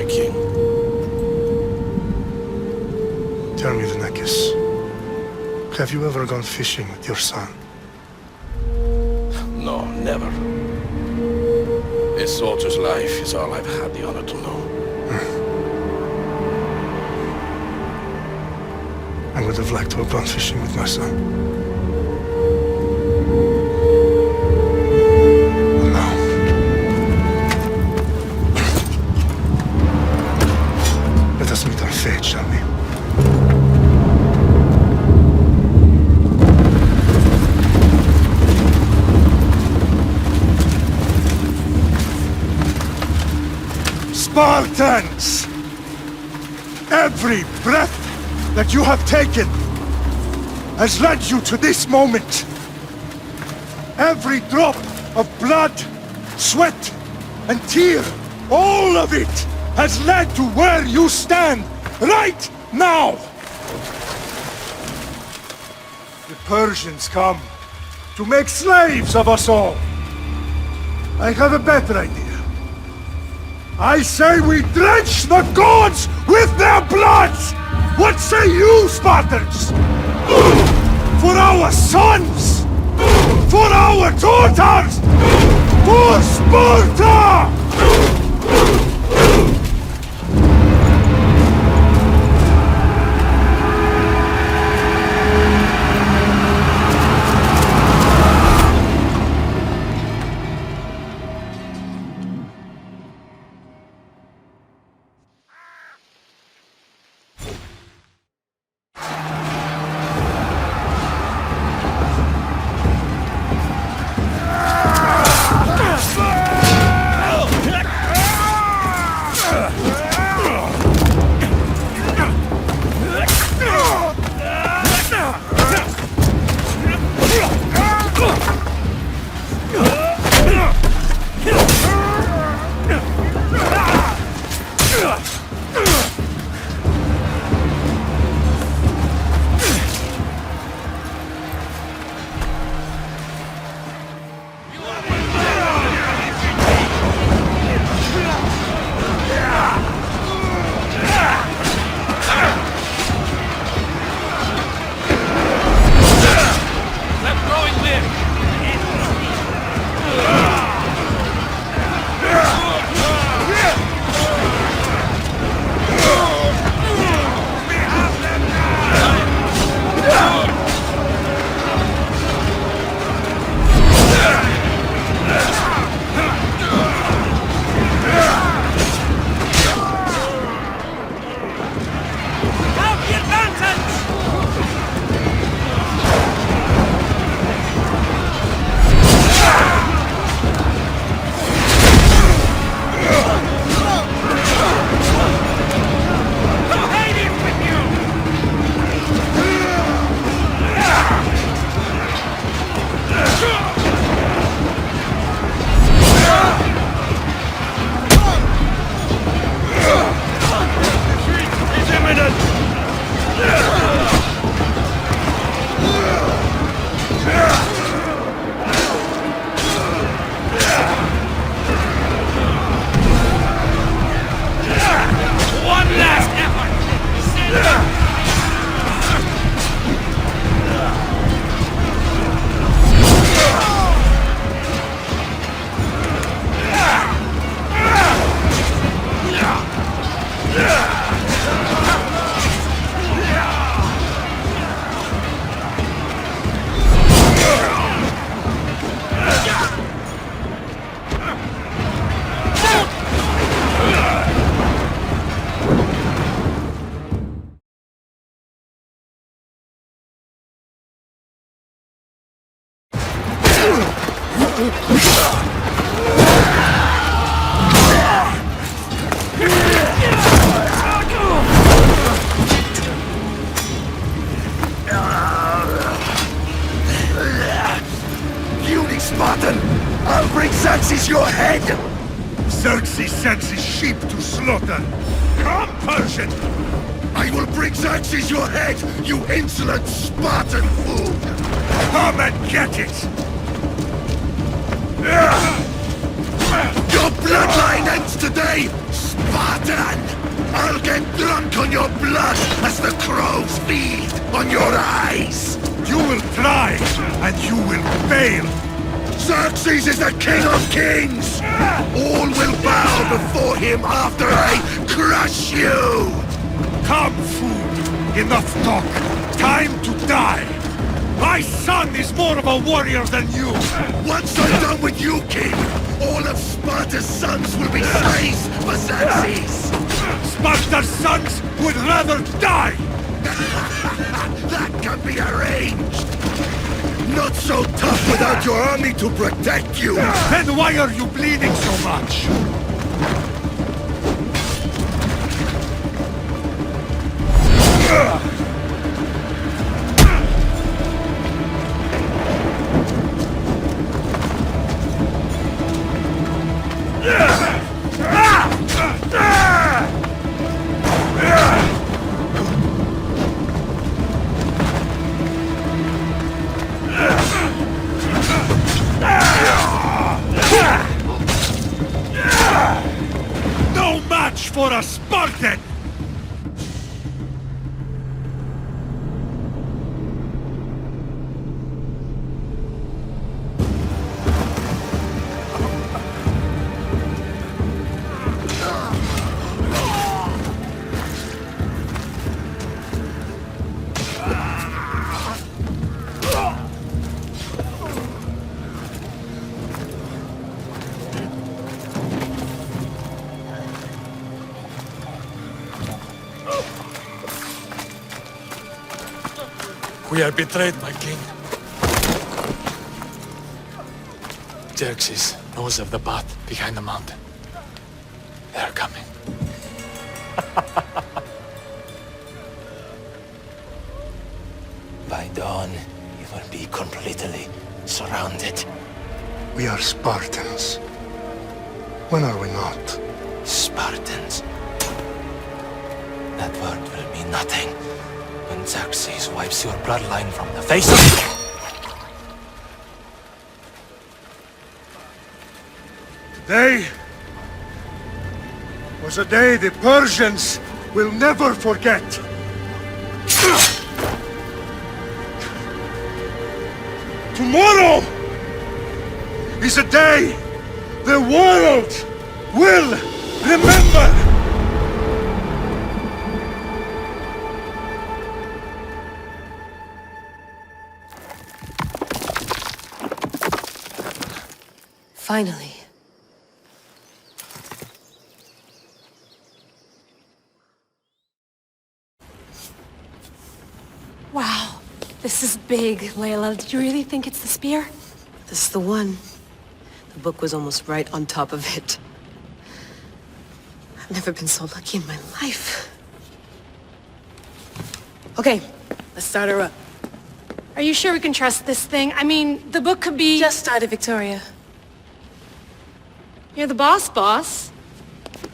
king. Tell me, Venekis, have you ever gone fishing with your son? No, never. A soldier's life is all I've had the honor to know. I would have liked to have gone fishing with my son. But now... Let us meet our fate, shall we? Spartans! Every breath that you have taken has led you to this moment. Every drop of blood, sweat, and tear, all of it has led to where you stand right now. The Persians come to make slaves of us all. I have a better idea. I say we drench the gods with their blood! What say you, Spartans? For our sons! For our daughters! For Sparta! Spartan! I'll bring Xerxes your head! Xerxes sends his sheep to slaughter. Come, Persian! I will bring Xerxes your head, you insolent Spartan fool! Come and get it! Your bloodline ends today, Spartan! I'll get drunk on your blood as the crows feed on your eyes! You will try, and you will fail. Xerxes is the king of kings! All will bow before him after I crush you! Come, fool. Enough talk. Time to die. My son is more of a warrior than you. Once I'm done with you, king, all of Sparta's sons will be slaves for Xerxes! Sparta's sons would rather die! That can be arranged! Not so tough without your army to protect you! Then why are you bleeding so much? No match for a Spartan! We are betrayed, my king. Xerxes knows of the path behind the mountain. They're coming. By dawn, you will be completely surrounded. We are Spartans. When are we not? Spartans. That word will mean nothing when Xerxes wipes your bloodline from the face of... Today was a day the Persians will never forget. Tomorrow is a day the world will remember. Finally. Wow, this is big, Layla. Did you really think it's the spear? This is the one. The book was almost right on top of it. I've never been so lucky in my life. Okay, let's start her up. Are you sure we can trust this thing? I mean, the book could be... Just started, Victoria. You're the boss.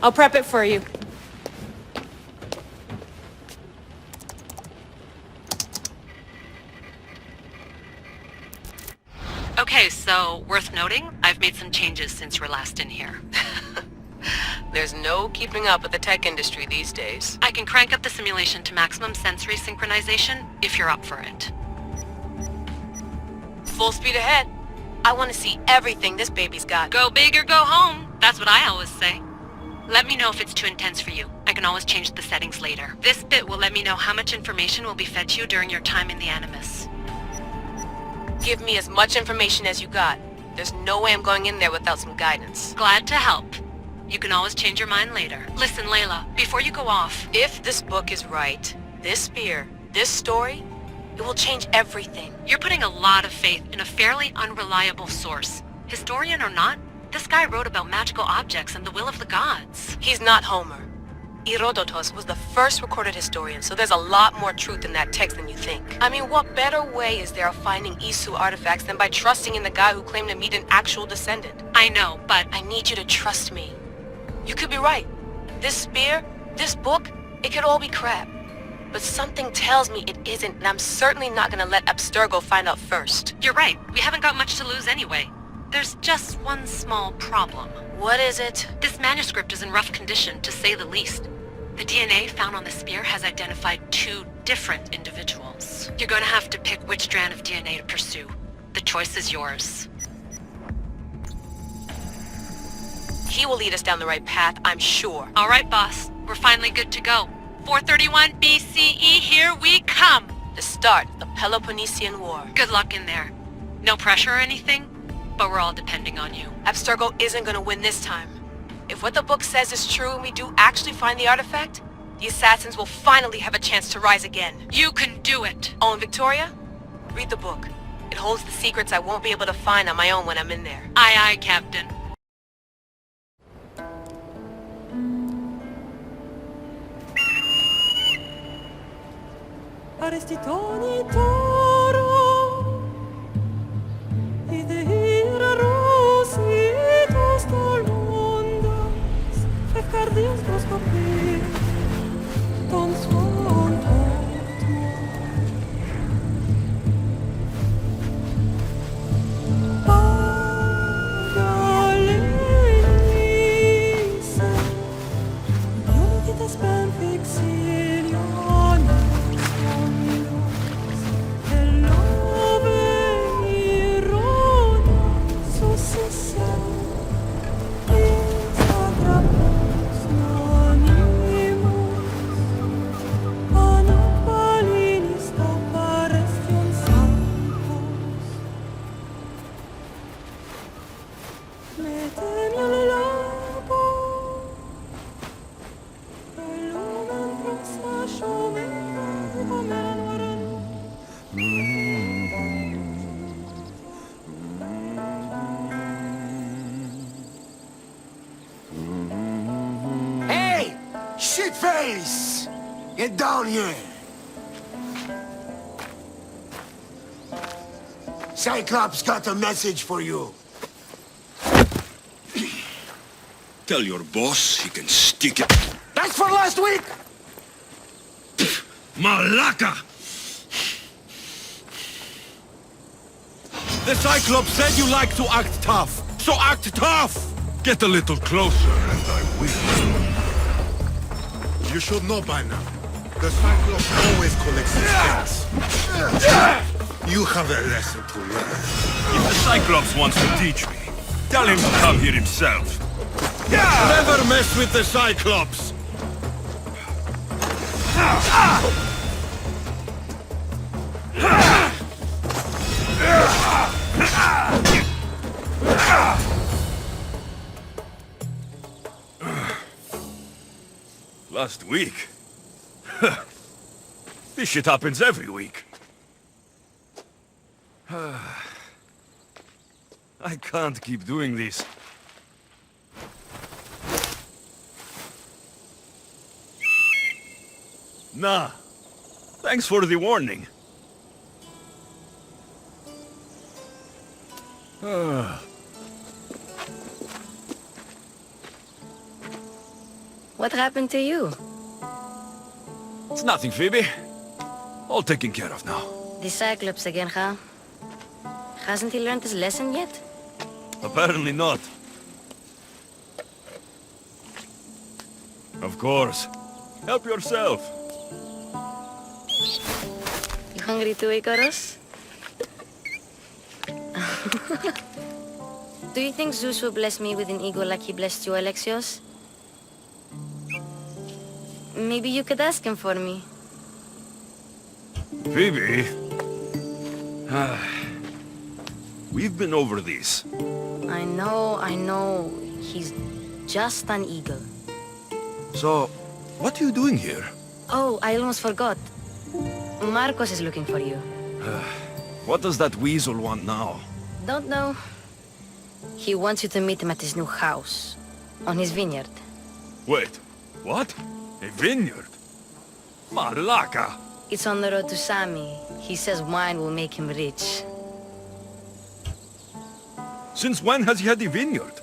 I'll prep it for you. Okay, so worth noting, I've made some changes since you were last in here. There's no keeping up with the tech industry these days. I can crank up the simulation to maximum sensory synchronization if you're up for it. Full speed ahead. I want to see everything this baby's got. Go big or go home. That's what I always say. Let me know if it's too intense for you. I can always change the settings later. This bit will let me know how much information will be fed to you during your time in the Animus. Give me as much information as you got. There's no way I'm going in there without some guidance. Glad to help. You can always change your mind later. Listen, Layla, before you go off... If this book is right, this spear, this story, it will change everything. You're putting a lot of faith in a fairly unreliable source. Historian or not, this guy wrote about magical objects and the will of the gods. He's not Homer. Herodotus was the first recorded historian, so there's a lot more truth in that text than you think. I mean, what better way is there of finding Isu artifacts than by trusting in the guy who claimed to meet an actual descendant? I know, but... I need you to trust me. You could be right. This spear, this book, it could all be crap. But something tells me it isn't, and I'm certainly not gonna let Abstergo find out first. You're right. We haven't got much to lose anyway. There's just one small problem. What is it? This manuscript is in rough condition, to say the least. The DNA found on the spear has identified 2 different individuals. You're gonna have to pick which strand of DNA to pursue. The choice is yours. He will lead us down the right path, I'm sure. All right, boss. We're finally good to go. 431 BCE, here we come! The start of the Peloponnesian War. Good luck in there. No pressure or anything, but we're all depending on you. Abstergo isn't gonna win this time. If what the book says is true and we do actually find the artifact, the assassins will finally have a chance to rise again. You can do it! Oh, and Victoria? Read the book. It holds the secrets I won't be able to find on my own when I'm in there. Aye, aye, Captain. Arestitoni toro Ideira rositos tolmondas Fefcardias proskopir Ton svon Pagalenise Ionitas benfixilion Hey! Shitface! Get down here! Cyclops got a message for you. Tell your boss he can stick it. That's for last week! Malaka! The Cyclops said you like to act tough, so act tough! Get a little closer and I will. You should know by now. The Cyclops always collects his debts. You have a lesson to learn. If the Cyclops wants to teach me, tell him to come here himself. Never mess with the Cyclops! Last week? This shit happens every week. I can't keep doing this. Nah. Thanks for the warning. What happened to you? It's nothing, Phoebe. All taken care of now. The Cyclops again, huh? Hasn't he learned his lesson yet? Apparently not. Of course. Help yourself. You hungry too, Icarus? Do you think Zeus will bless me with an ego like he blessed you, Alexios? Maybe you could ask him for me. Phoebe? We've been over this. I know. He's just an eagle. So, what are you doing here? Oh, I almost forgot. Marcos is looking for you. What does that weasel want now? Don't know. He wants you to meet him at his new house. On his vineyard. Wait, what? A vineyard? Malaka! It's on the road to Sami. He says wine will make him rich. Since when has he had a vineyard?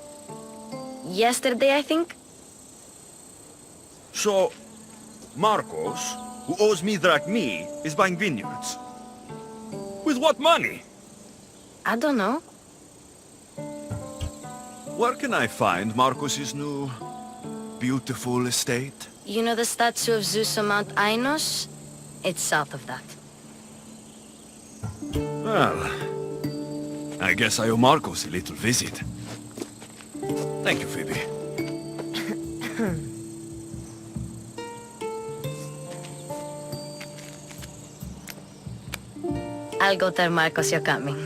Yesterday, I think? So, Marcos, who owes me drachmi, is buying vineyards. With what money? I don't know. Where can I find Marcos's new, beautiful estate? You know the statue of Zeus on Mount Ainos? It's south of that. Well, I guess I owe Marcos a little visit. Thank you, Phoebe. I'll go tell Marcos you're coming.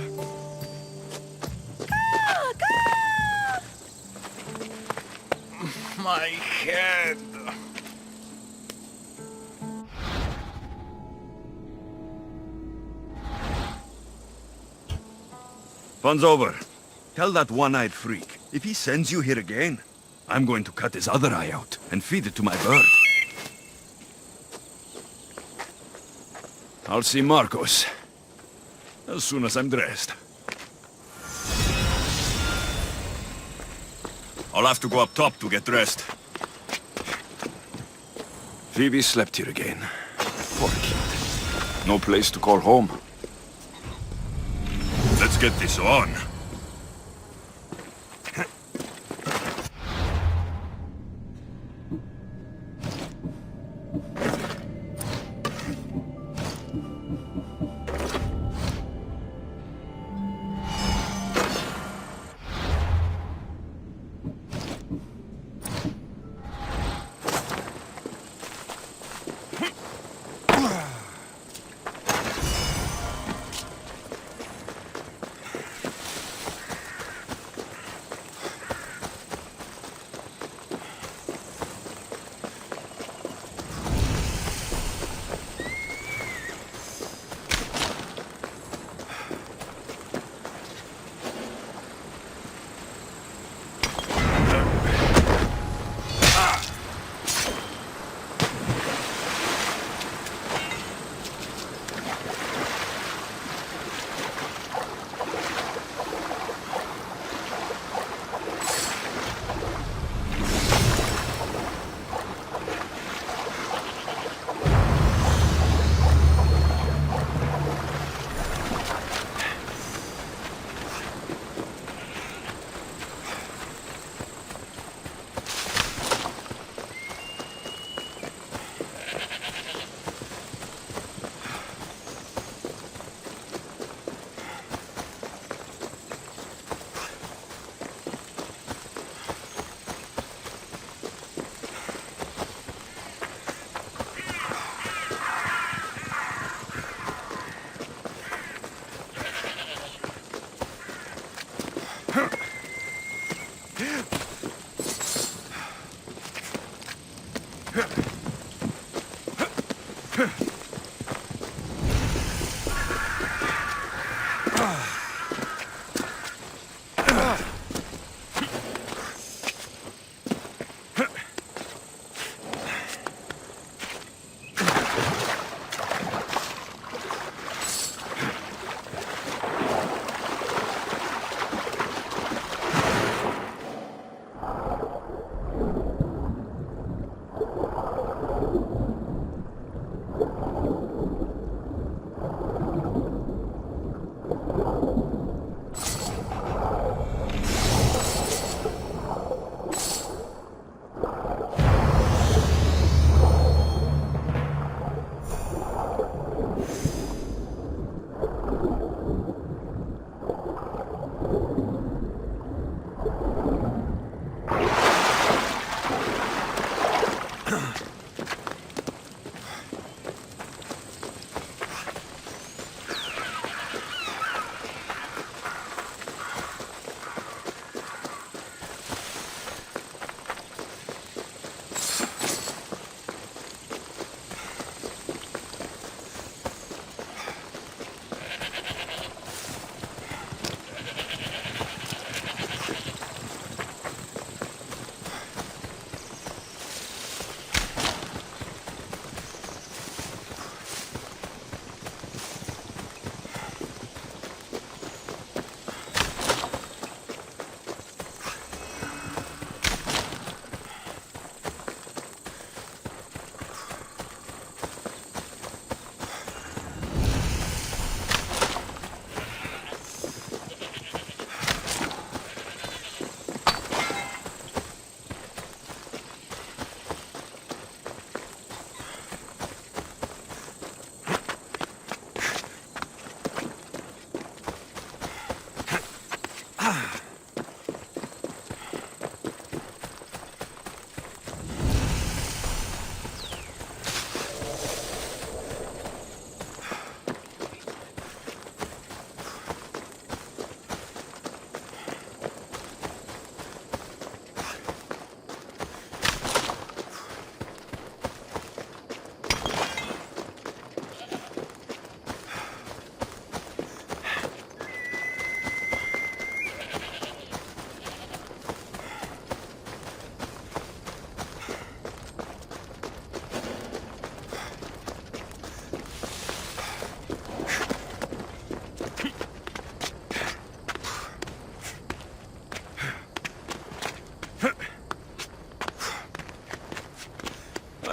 My head. Fun's over. Tell that one-eyed freak, if he sends you here again, I'm going to cut his other eye out and feed it to my bird. I'll see Marcos as soon as I'm dressed. I'll have to go up top to get dressed. Phoebe slept here again. Poor kid. No place to call home. Let's get this on.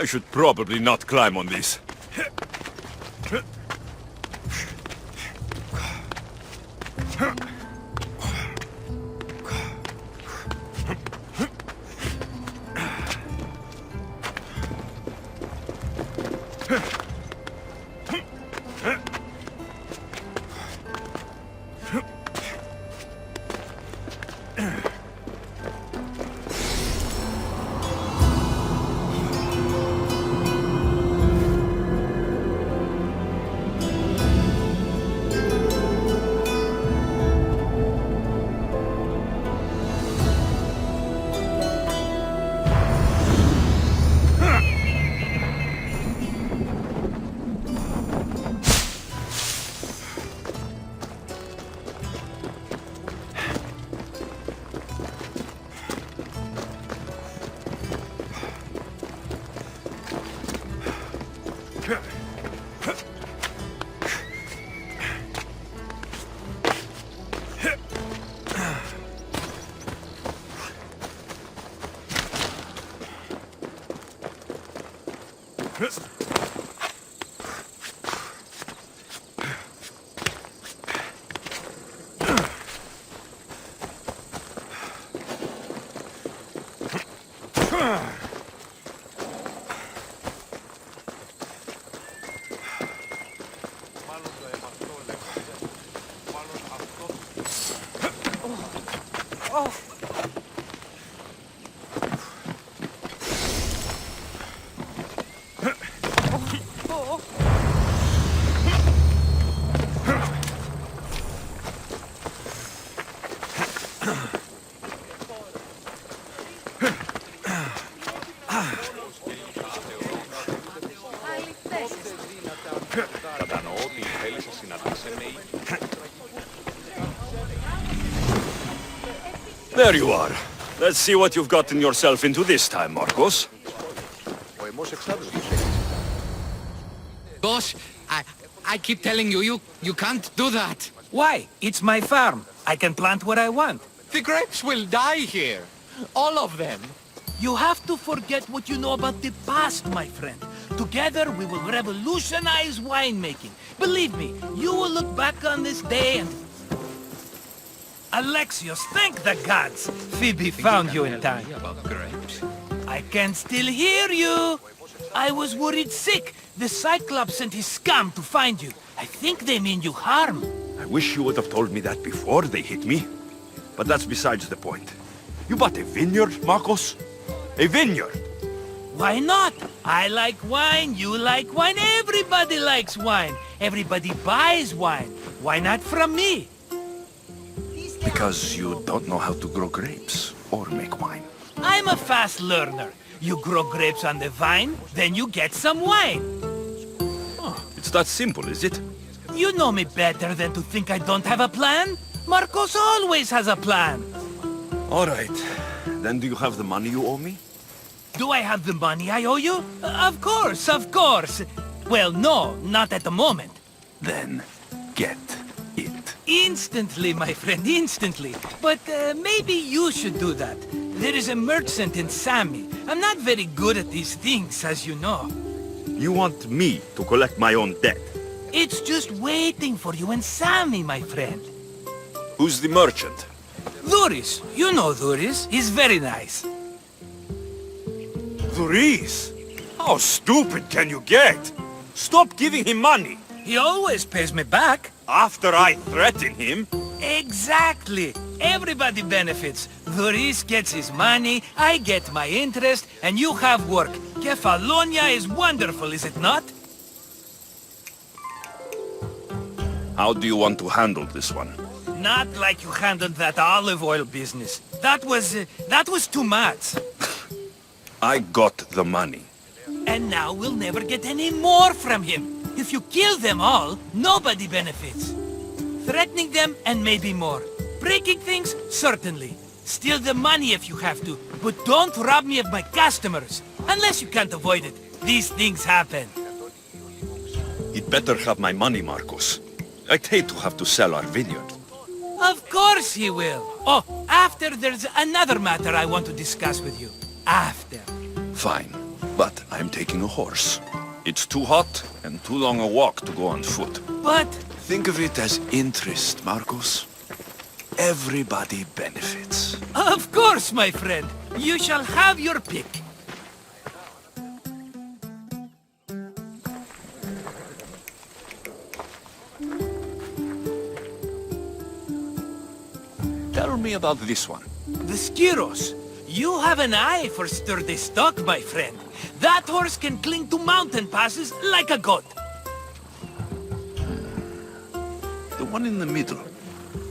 I should probably not climb on this. There you are. Let's see what you've gotten yourself into this time, Marcos. Boss, I keep telling you can't do that. Why? It's my farm. I can plant what I want. The grapes will die here. All of them. You have to forget what you know about the past, my friend. Together, we will revolutionize winemaking. Believe me, you will look back on this day and... Alexios, thank the gods! Phoebe found you in time. About grapes. I can still hear you! I was worried sick. The Cyclops sent his scum to find you. I think they mean you harm. I wish you would have told me that before they hit me. But that's besides the point. You bought a vineyard, Marcos? A vineyard? Why not? I like wine, you like wine, everybody likes wine. Everybody buys wine. Why not from me? Because you don't know how to grow grapes or make wine. I'm a fast learner. You grow grapes on the vine, then you get some wine. Oh, it's that simple, is it? You know me better than to think I don't have a plan. Marcos always has a plan. All right. Then do you have the money you owe me? Do I have the money I owe you? Of course, of course. Well, no, not at the moment. Then get it. Instantly, my friend, instantly. But maybe you should do that. There is a merchant in Sami. I'm not very good at these things, as you know. You want me to collect my own debt? It's just waiting for you in Sami, my friend. Who's the merchant? Duris. You know Duris. He's very nice. Duris? How stupid can you get? Stop giving him money. He always pays me back. After I threaten him? Exactly. Everybody benefits. Duris gets his money, I get my interest, and you have work. Kefalonia is wonderful, is it not? How do you want to handle this one? Not like you handled that olive oil business. That was too much. I got the money. And now we'll never get any more from him. If you kill them all, nobody benefits. Threatening them, and maybe more. Breaking things, certainly. Steal the money if you have to, but don't rob me of my customers. Unless you can't avoid it. These things happen. He'd better have my money, Marcos. I'd hate to have to sell our vineyard. Of course he will. Oh, after there's another matter I want to discuss with you. After. Fine. But I'm taking a horse. It's too hot and too long a walk to go on foot. But... Think of it as interest, Marcos. Everybody benefits. Of course, my friend. You shall have your pick. Tell me about this one. The Skiros. You have an eye for sturdy stock, my friend. That horse can cling to mountain passes like a goat. The one in the middle.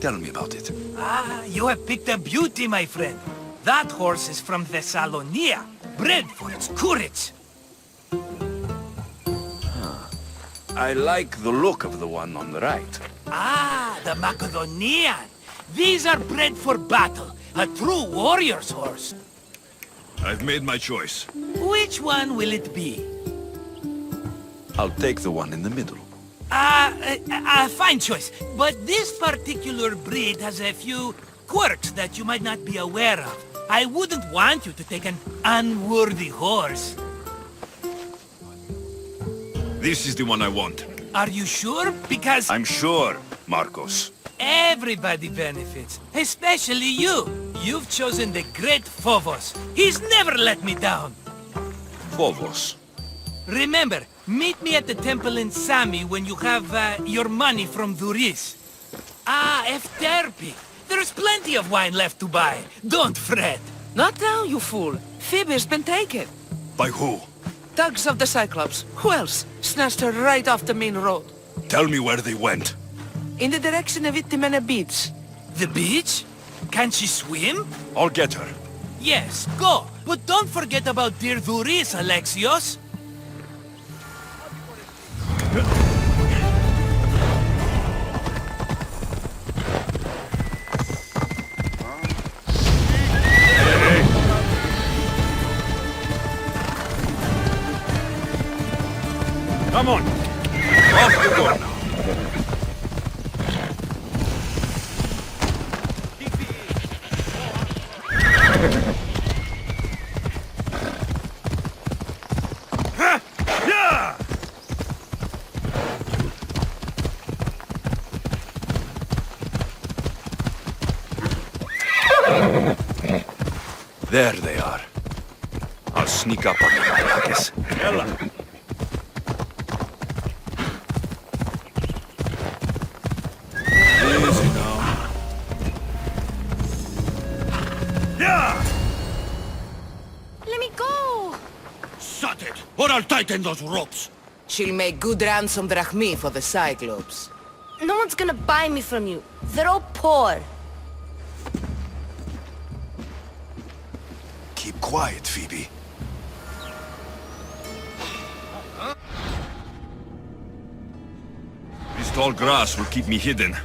Tell me about it. Ah, you have picked a beauty, my friend. That horse is from Thessalonia, bred for its courage. I like the look of the one on the right. Ah, the Macedonian. These are bred for battle, a true warrior's horse. I've made my choice. Which one will it be? I'll take the one in the middle. Fine choice. But this particular breed has a few quirks that you might not be aware of. I wouldn't want you to take an unworthy horse. This is the one I want. Are you sure? Because... I'm sure, Marcos. Everybody benefits, especially you. You've chosen the great Phobos. He's never let me down. Phobos. Remember, meet me at the temple in Sami when you have your money from Duris. Ah, Efterpi. There's plenty of wine left to buy. Don't fret. Not now, you fool. Phoebe's been taken. By who? Thugs of the Cyclops. Who else? Snatched her right off the main road. Tell me where they went. In the direction of Itimena Beach. The beach? Can she swim? I'll get her. Yes, go. But don't forget about dear Duris, Alexios. Come on. Off you go now. There they are. I'll sneak up on the Malakis. Ella. Easy now. Yeah! Let me go! Shut it, or I'll tighten those ropes. She'll make good ransom drachmi for the Cyclops. No one's gonna buy me from you. They're all poor. Keep quiet, Phoebe. This tall grass will keep me hidden.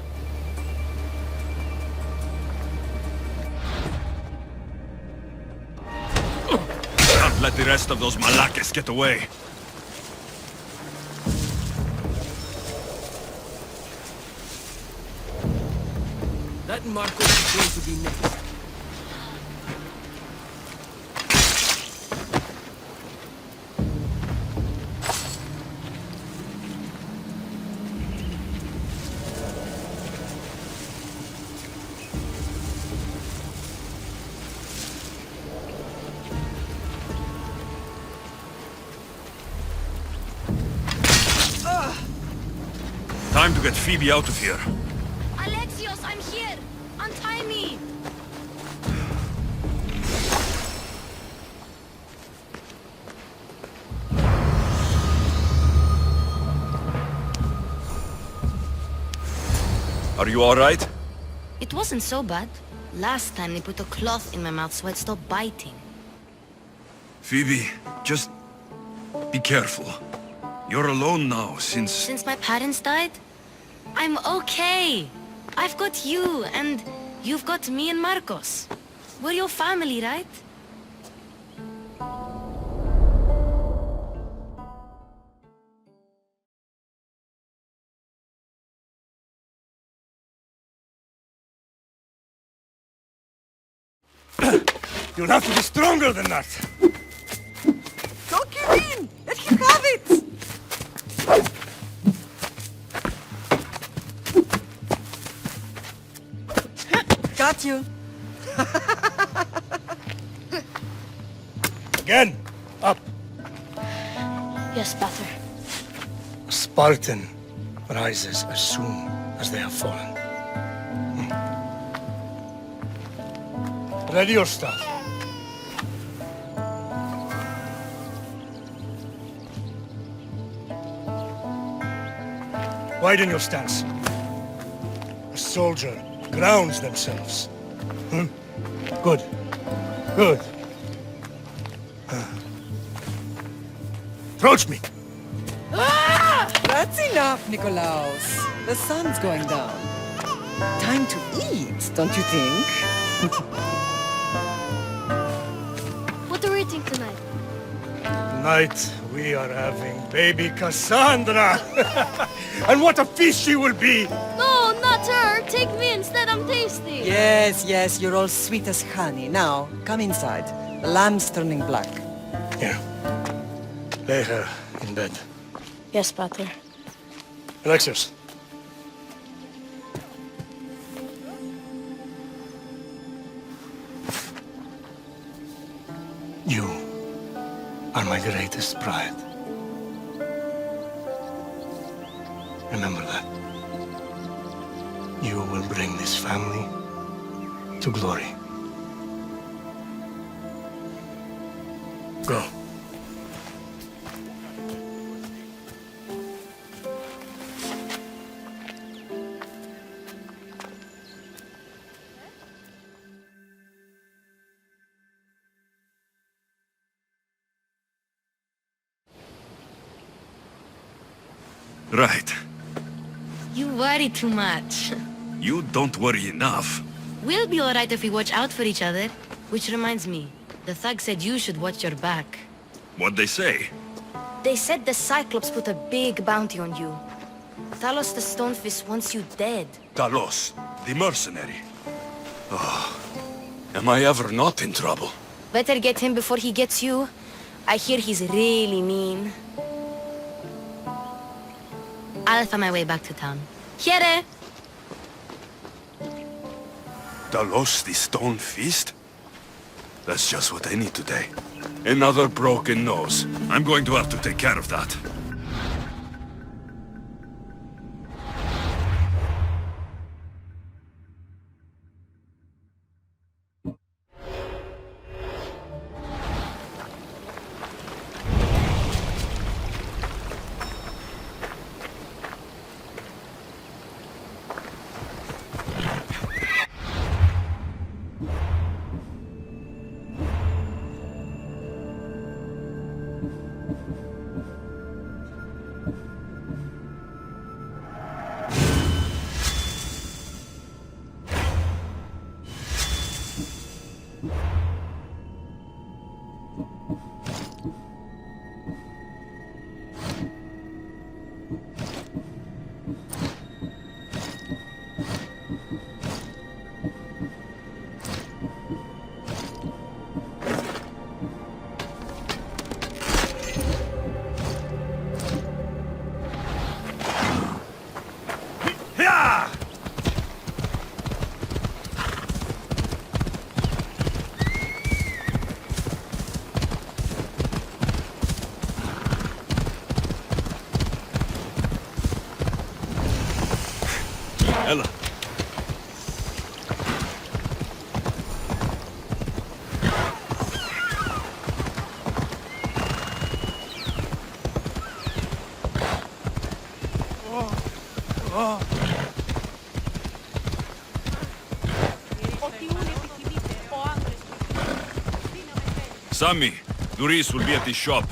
Can't let the rest of those Malakis get away. That Marcos is going to be next. Time to get Phoebe out of here. Alexios, I'm here! Untie me! Are you all right? It wasn't so bad. Last time they put a cloth in my mouth so I'd stop biting. Phoebe, just be careful. You're alone now since... Since my parents died? I'm okay. I've got you, and you've got me and Marcos. We're your family, right? You'll have to be stronger than that. Don't Got you. Again, up. Yes, Father. A Spartan rises as soon as they have fallen. Ready your staff. Widen your stance. A soldier grounds themselves. Good. Good. Approach me. That's enough, Nikolaos. The sun's going down. Time to eat, don't you think? What are we eating tonight? Tonight, we are having baby Cassandra. And what a feast she will be! No, not her! Take me instead, I'm tasty! Yes, yes, you're all sweet as honey. Now, come inside. The lamb's turning black. Here. Lay her in bed. Yes, Pater. Alexios. You are my greatest pride. Remember that. You will bring this family to glory. Go. Right. You worry too much. You don't worry enough. We'll be alright if we watch out for each other. Which reminds me, the thug said you should watch your back. What'd they say? They said the Cyclops put a big bounty on you. Talos the Stonefist wants you dead. Talos, the mercenary. Oh, am I ever not in trouble? Better get him before he gets you. I hear he's really mean. I'll find my way back to town. Here! Talos, the stone fist? That's just what I need today. Another broken nose. I'm going to have to take care of that. Ella. Sammy, Duris will be at the shop.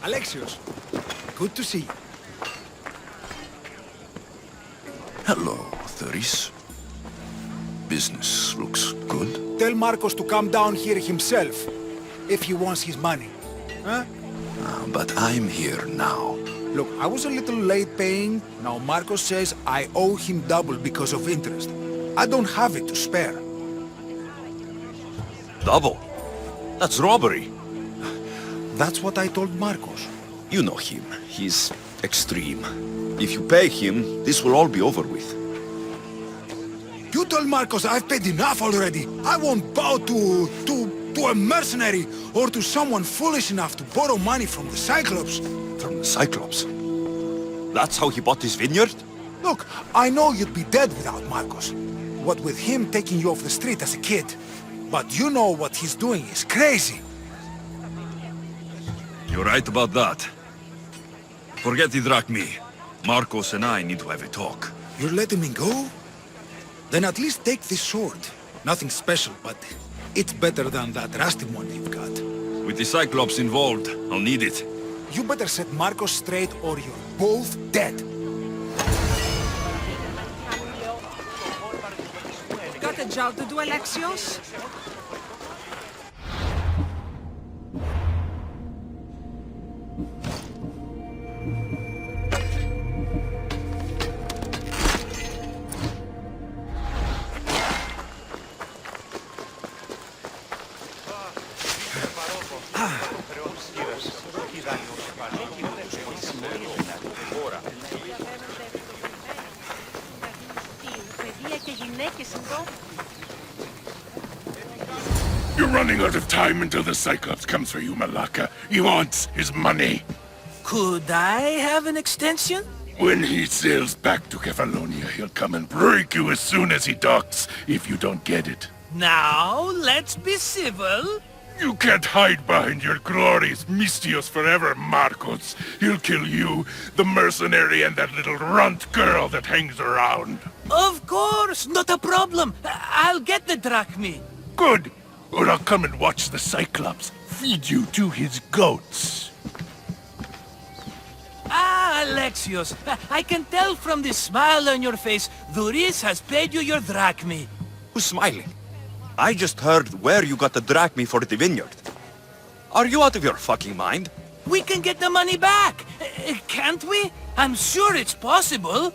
Alexios, good to see you. Hello, Thuris. Business looks good. The tell Marcos to come down here himself, if he wants his money. Huh? But I'm here now. Look, I was a little late paying. Now Marcos says I owe him double because of interest. I don't have it to spare. Double? That's robbery. That's what I told Marcos. You know him. He's extreme. If you pay him, this will all be over with. You told Marcos I've paid enough already. I won't bow to a mercenary or to someone foolish enough to borrow money from the Cyclops. From the Cyclops? That's how he bought his vineyard? Look, I know you'd be dead without Marcos. What with him taking you off the street as a kid. But you know what he's doing is crazy. You're right about that. Forget the drachmi. Marcos and I need to have a talk. You're letting me go? Then at least take this sword. Nothing special, but it's better than that rusty one you've got. With the Cyclops involved, I'll need it. You better set Marcos straight or you're both dead. Got a job to do, Alexios? You're running out of time until the Cyclops comes for you, Malaka. He wants his money. Could I have an extension? When he sails back to Kefalonia, he'll come and break you as soon as he docks, if you don't get it. Now, let's be civil. You can't hide behind your glorious Mistios forever, Marcos. He'll kill you, the mercenary, and that little runt girl that hangs around. Of course, not a problem. I'll get the drachmi. Good. Or I'll come and watch the Cyclops feed you to his goats. Ah, Alexios, I can tell from the smile on your face, Duris has paid you your drachmi. Who's smiling? I just heard where you got the drachmi for the vineyard. Are you out of your fucking mind? We can get the money back, can't we? I'm sure it's possible.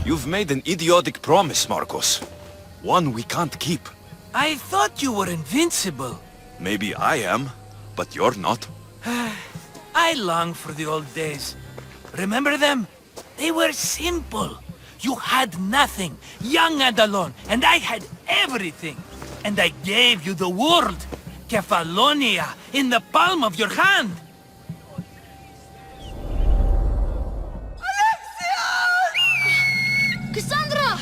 You've made an idiotic promise, Marcos. One we can't keep. I thought you were invincible. Maybe I am, but you're not. I long for the old days. Remember them? They were simple. You had nothing, young and alone, and I had everything. And I gave you the world, Kefalonia, in the palm of your hand. Cassandra!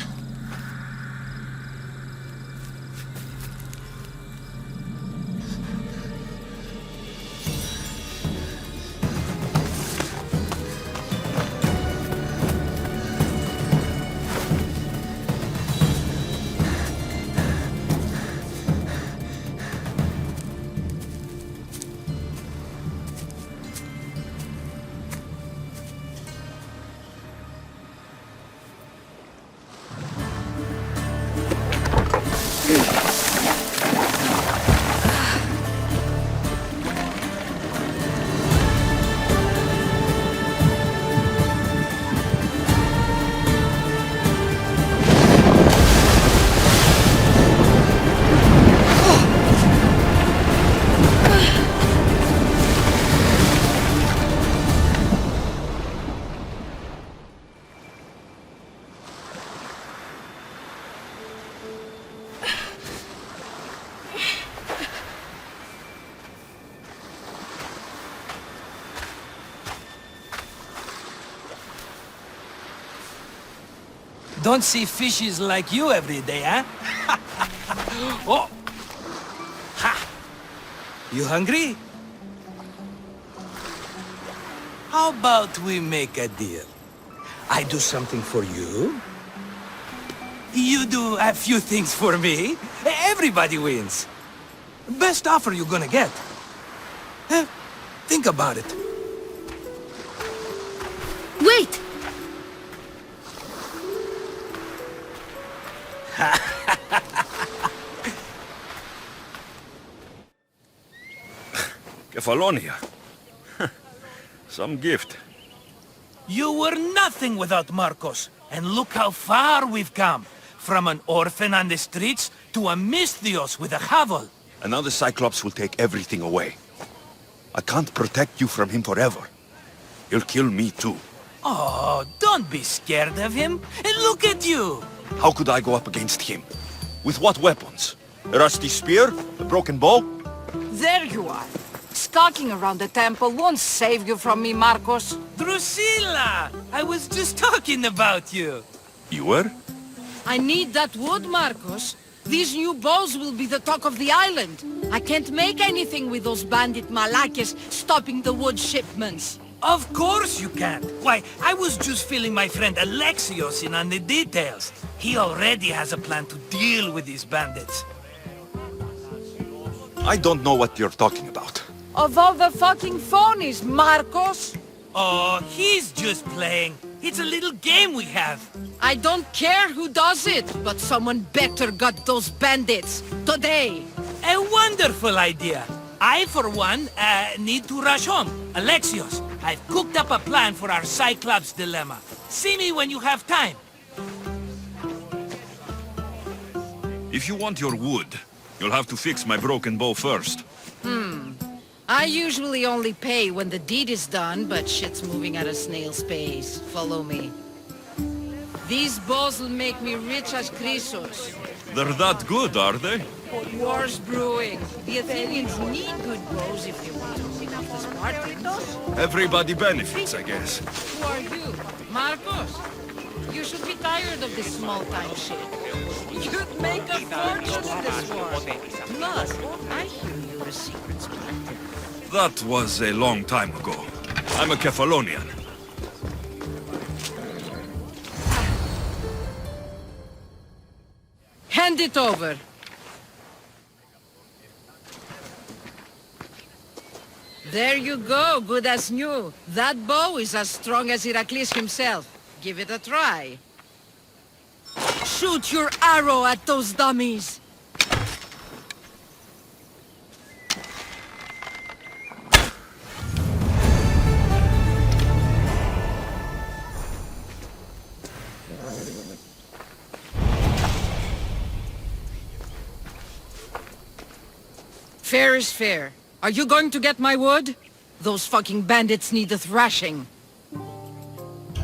Don't see fishes like you every day, huh? Oh! Ha! You hungry? How about we make a deal? I do something for you. You do a few things for me. Everybody wins. Best offer you're gonna get. Think about it. Wait! Kefalonia. Some gift. You were nothing without Marcos, and look how far we've come. From an orphan on the streets to a Misthios with a Havel. And now the Cyclops will take everything away. I can't protect you from him forever. He'll kill me too. Oh, don't be scared of him. And look at you. How could I go up against him? With what weapons? A rusty spear? A broken bow? There you are. Skulking around the temple won't save you from me, Marcos. Drusilla! I was just talking about you. You were? I need that wood, Marcos. These new bows will be the talk of the island. I can't make anything with those bandit malakes stopping the wood shipments. Of course you can't. Why, I was just filling my friend Alexios in on the details. He already has a plan to deal with these bandits. I don't know what you're talking about. Of all the fucking phonies, Marcos! Oh, he's just playing. It's a little game we have. I don't care who does it, but someone better got those bandits. Today. A wonderful idea. I, for one, need to rush home. Alexios, I've cooked up a plan for our Cyclops dilemma. See me when you have time. If you want your wood, you'll have to fix my broken bow first. I usually only pay when the deed is done, but shit's moving at a snail's pace. Follow me. These bows will make me rich as Chrysos. They're that good, are they? War's brewing. The Athenians need good bows if they want to win off the Spartans. Everybody benefits, I guess. Who are you? Marcos? You should be tired of this small-time shit. You'd make a fortune in this war. Plus, I hear you're a secret Spartan. That was a long time ago. I'm a Kefalonian. Hand it over. There you go, good as new. That bow is as strong as Heracles himself. Give it a try. Shoot your arrow at those dummies! Fair is fair. Are you going to get my wood? Those fucking bandits need a thrashing.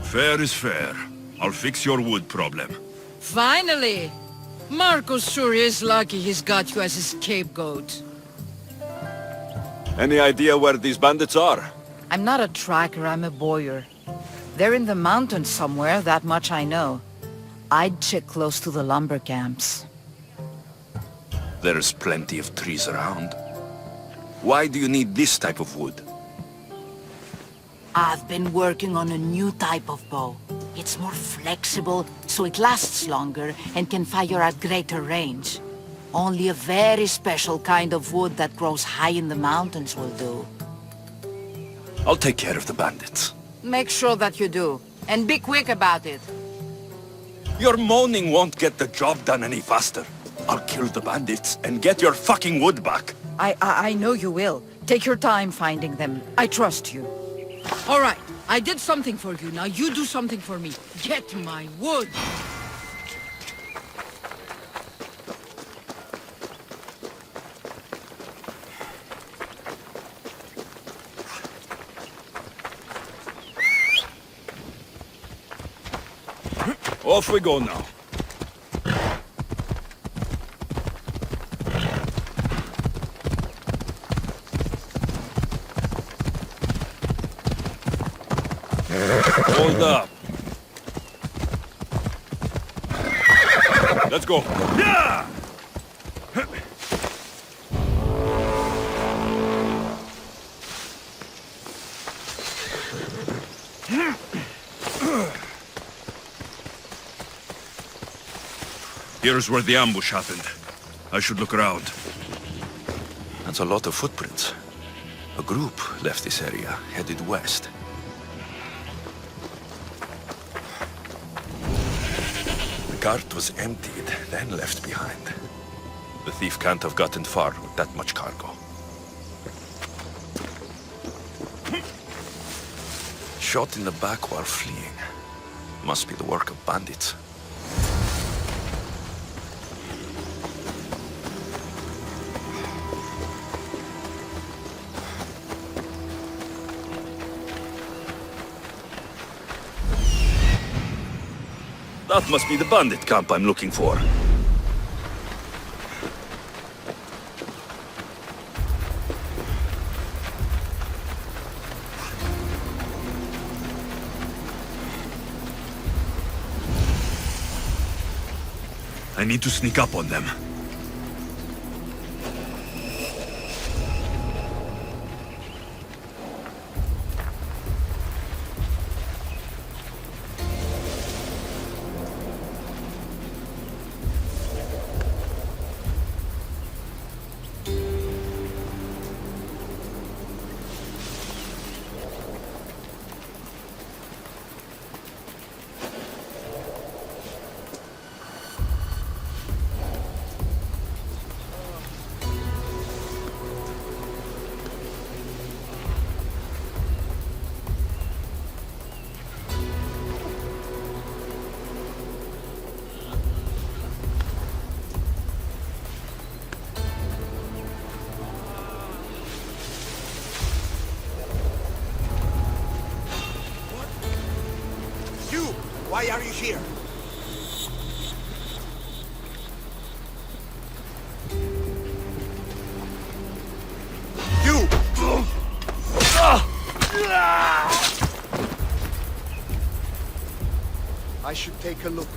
Fair is fair. I'll fix your wood problem. Finally! Marcos sure is lucky he's got you as his scapegoat. Any idea where these bandits are? I'm not a tracker, I'm a boyer. They're in the mountains somewhere, that much I know. I'd check close to the lumber camps. There's plenty of trees around. Why do you need this type of wood? I've been working on a new type of bow. It's more flexible, so it lasts longer and can fire at greater range. Only a very special kind of wood that grows high in the mountains will do. I'll take care of the bandits. Make sure that you do. And be quick about it. Your moaning won't get the job done any faster. I'll kill the bandits and get your fucking wood back. I know you will. Take your time finding them. I trust you. All right. I did something for you. Now you do something for me. Get my wood. Off we go now. Hold up. Let's go. Yeah! Here's where the ambush happened. I should look around. That's a lot of footprints. A group left this area, headed west. cart was emptied, then left behind. The thief can't have gotten far with that much cargo. Shot in the back while fleeing. Must be the work of bandits. That must be the bandit camp I'm looking for. I need to sneak up on them. Why are you here? You! I should take a look.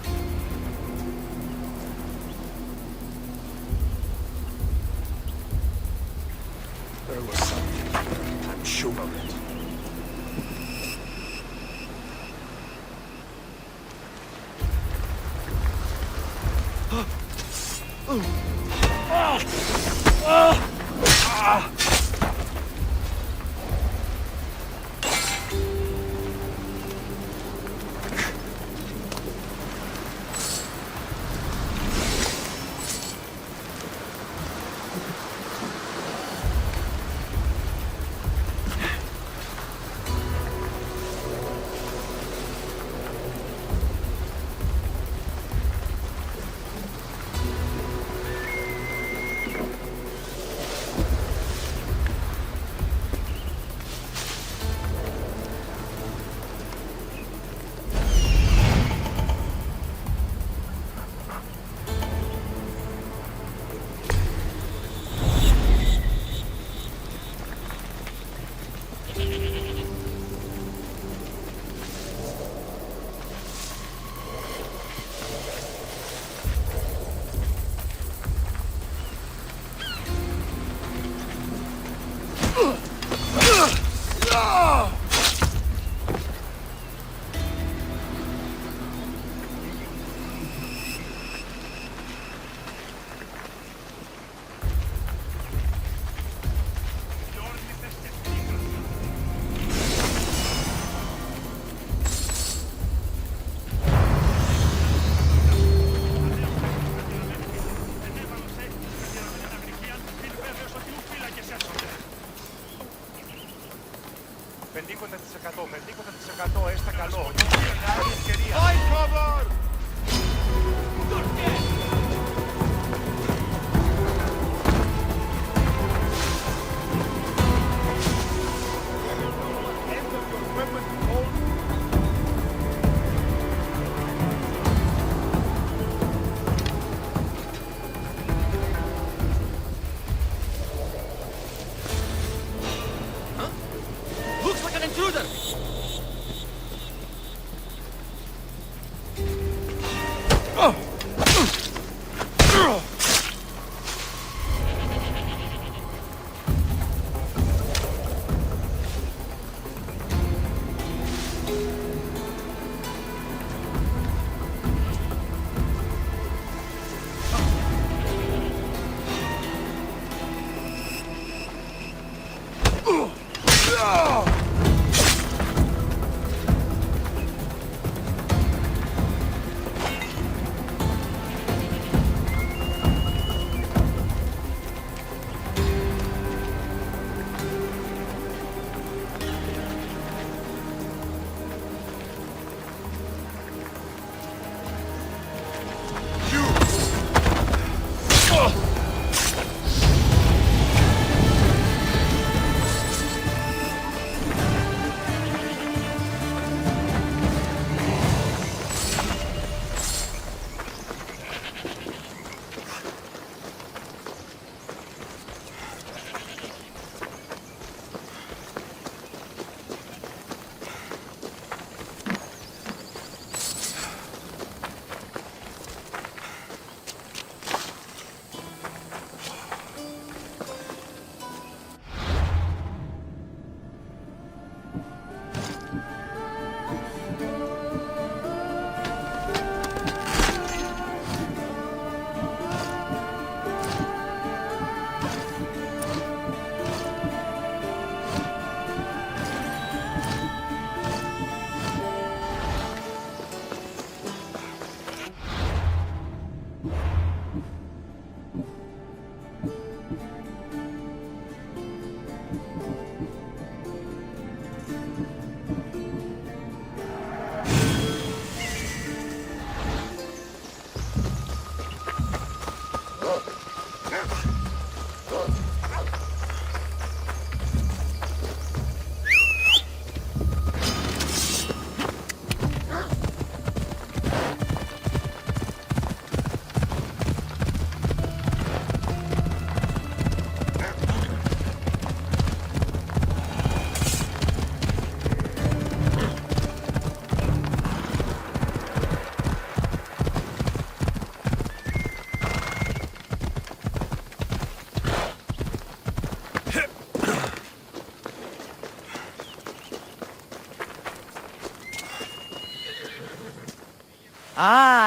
There was something. I'm sure of it.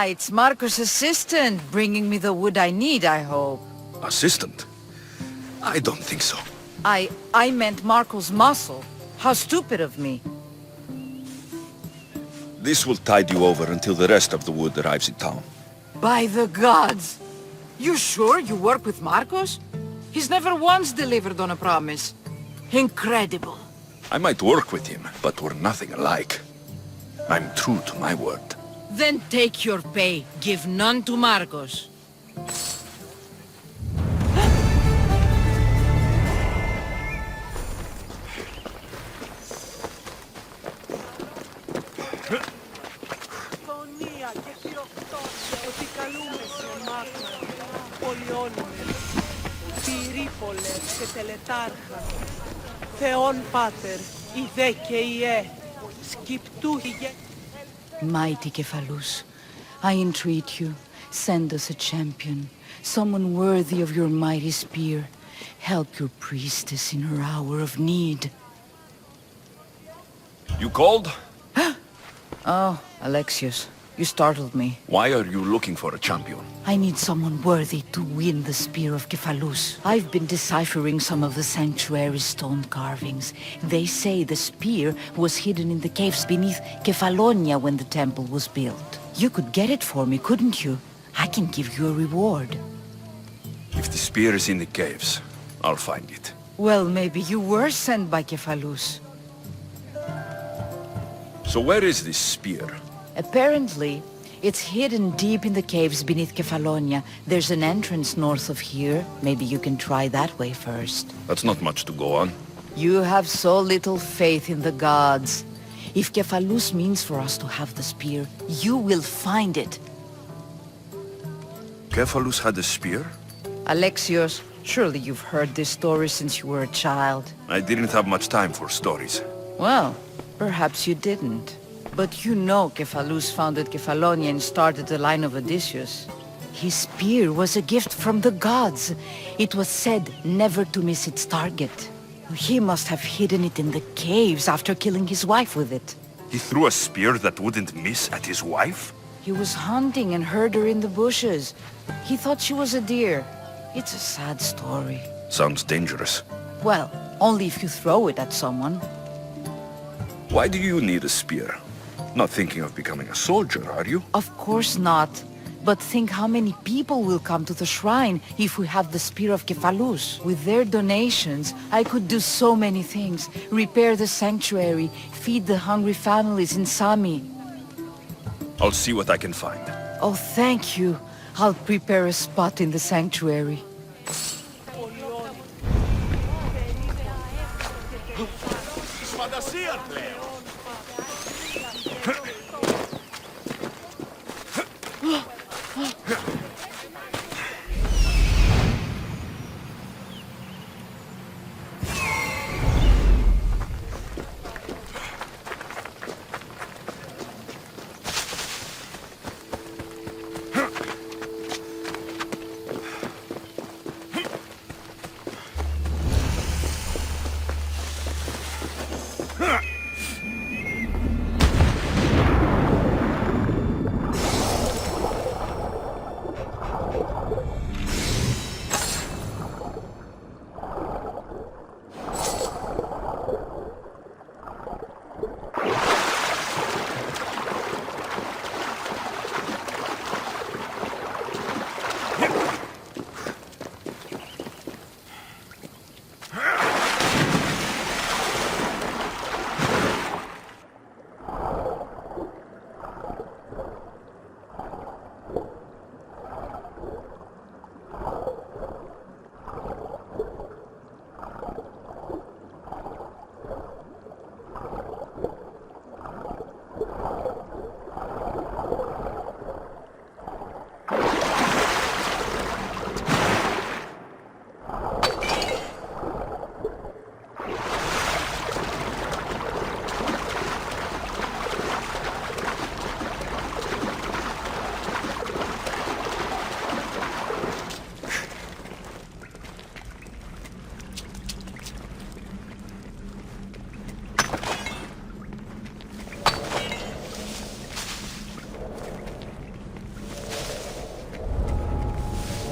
Ah, it's Marco's assistant, bringing me the wood I need, I hope. Assistant? I don't think so. I meant Marco's muscle. How stupid of me. This will tide you over until the rest of the wood arrives in town. By the gods! You sure you work with Marcos? He's never once delivered on a promise. Incredible. I might work with him, but we're nothing alike. I'm true to my word. Then take your pay. Give none to Marcos. Θεόν Πάτερ, η δε και η σκυπτούχη. Mighty Kephalus, I entreat you, send us a champion, someone worthy of your mighty spear. Help your priestess in her hour of need. You called? Oh, Alexios, you startled me. Why are you looking for a champion? I need someone worthy to win the spear of Kephalus. I've been deciphering some of the sanctuary's stone carvings. They say the spear was hidden in the caves beneath Kefalonia when the temple was built. You could get it for me, couldn't you? I can give you a reward. If the spear is in the caves, I'll find it. Well, maybe you were sent by Kephalus. So where is this spear? Apparently, it's hidden deep in the caves beneath Kefalonia. There's an entrance north of here. Maybe you can try that way first. That's not much to go on. You have so little faith in the gods. If Kephalus means for us to have the spear, you will find it. Kephalus had a spear? Alexios, surely you've heard this story since you were a child. I didn't have much time for stories. Well, perhaps you didn't. But you know Kephalus founded Kefalonia and started the line of Odysseus. His spear was a gift from the gods. It was said never to miss its target. He must have hidden it in the caves after killing his wife with it. He threw a spear that wouldn't miss at his wife? He was hunting and heard her in the bushes. He thought she was a deer. It's a sad story. Sounds dangerous. Well, only if you throw it at someone. Why do you need a spear? Not thinking of becoming a soldier, are you? Of course not. But think how many people will come to the shrine if we have the spear of Kephalus. With their donations, I could do so many things. Repair the sanctuary, feed the hungry families in Sami. I'll see what I can find. Oh, thank you. I'll prepare a spot in the sanctuary.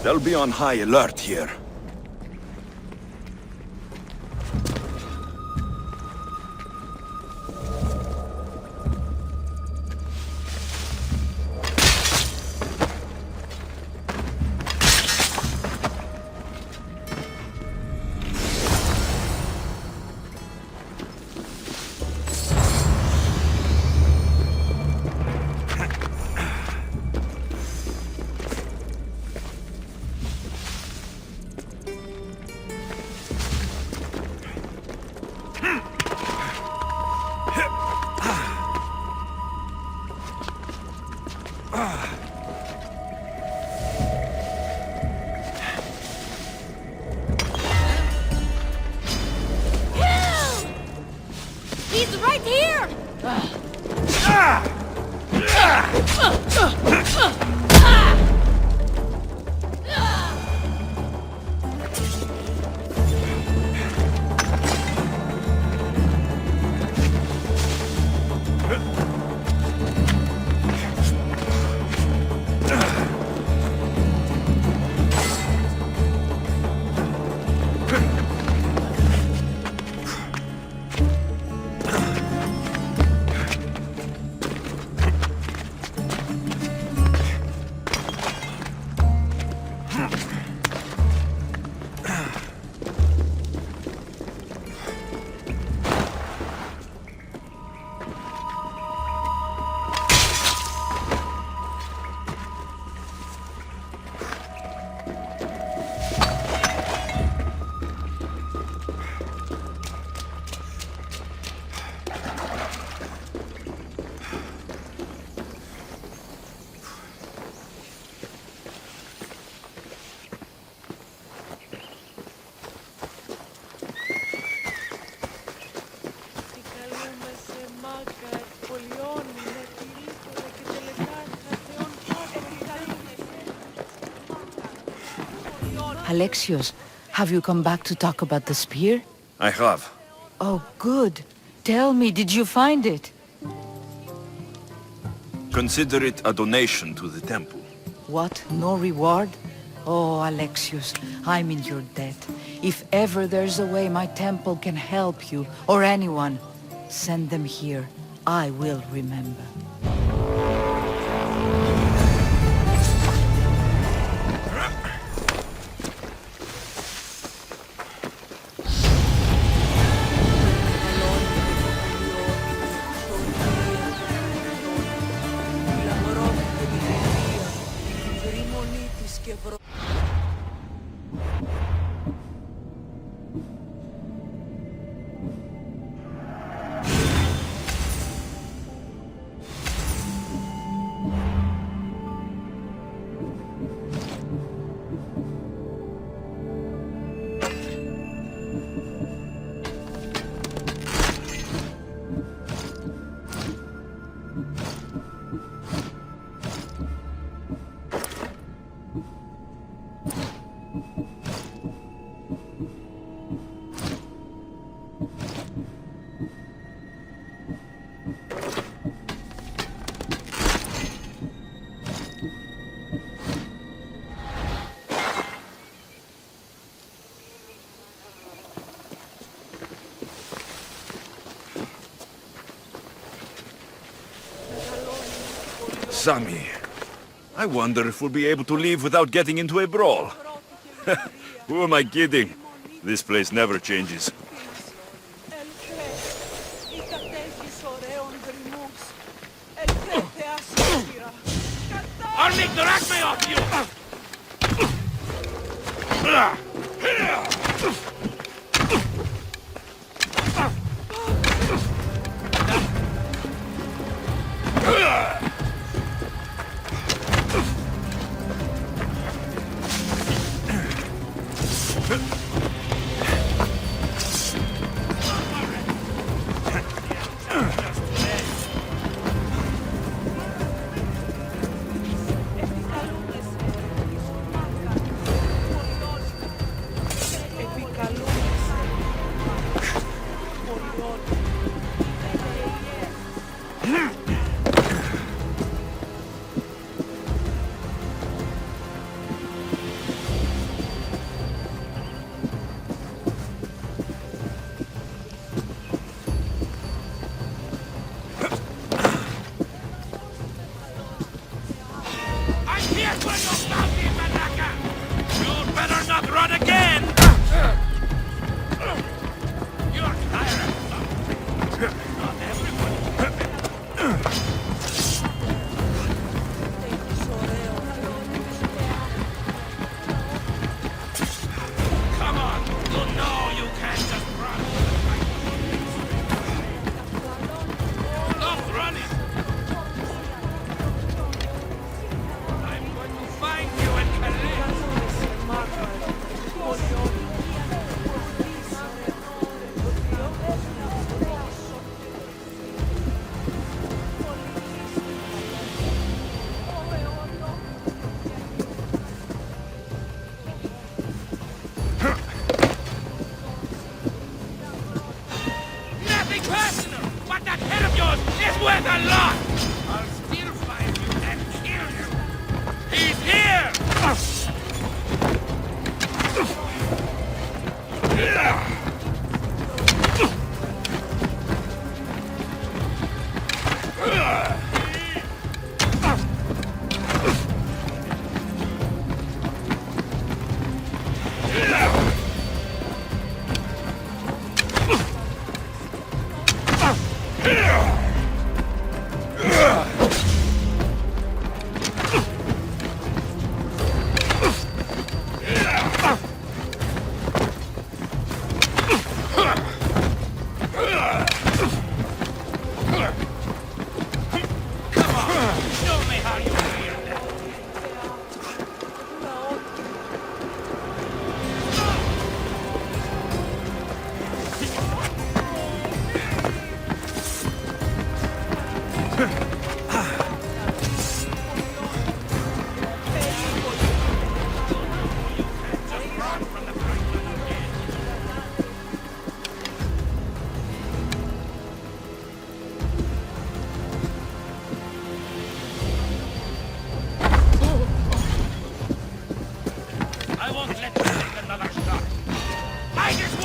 They'll be on high alert here. He's right here! Alexios, have you come back to talk about the spear? I have. Oh, good. Tell me, did you find it? Consider it a donation to the temple. What? No reward? Oh, Alexios, I'm in your debt. If ever there's a way my temple can help you, or anyone, send them here. I will remember. Sammy, I wonder if we'll be able to leave without getting into a brawl. Who am I kidding? This place never changes. I'll make the rackme off you! Επικαλούμαστε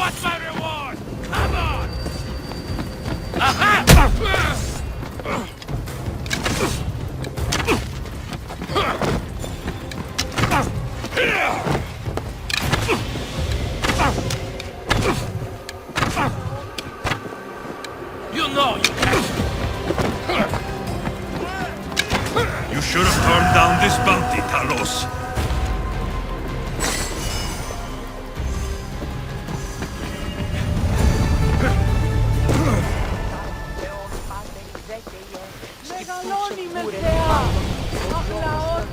What's my reward? Come on! Aha! You know you can't. You should have turned down this bounty, Talos. Μεγαλώνει με θεά. Αγλαών.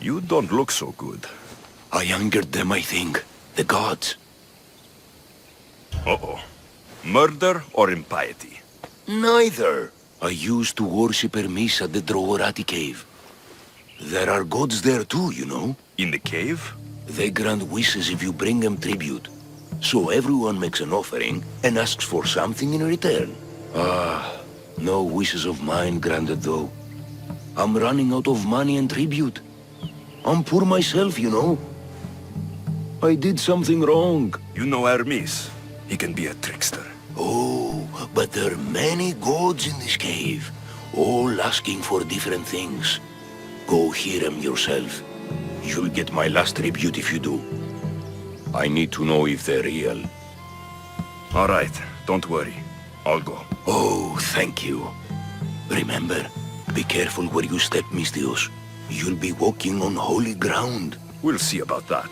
You don't look so good. I angered them, I think. The gods. Uh-oh. Murder or impiety? Neither. I used to worship Hermes at the Drogorati cave. There are gods there too, you know. In the cave? They grant wishes if you bring them tribute. So everyone makes an offering and asks for something in return. Ah, no wishes of mine granted though. I'm running out of money and tribute. I'm poor myself, you know. I did something wrong. You know Hermes. He can be a trickster. Oh, but there are many gods in this cave, all asking for different things. Go hear them yourself. You'll get my last tribute if you do. I need to know if they're real. All right, don't worry. I'll go. Oh, thank you. Remember, be careful where you step, Mistios. You'll be walking on holy ground. We'll see about that.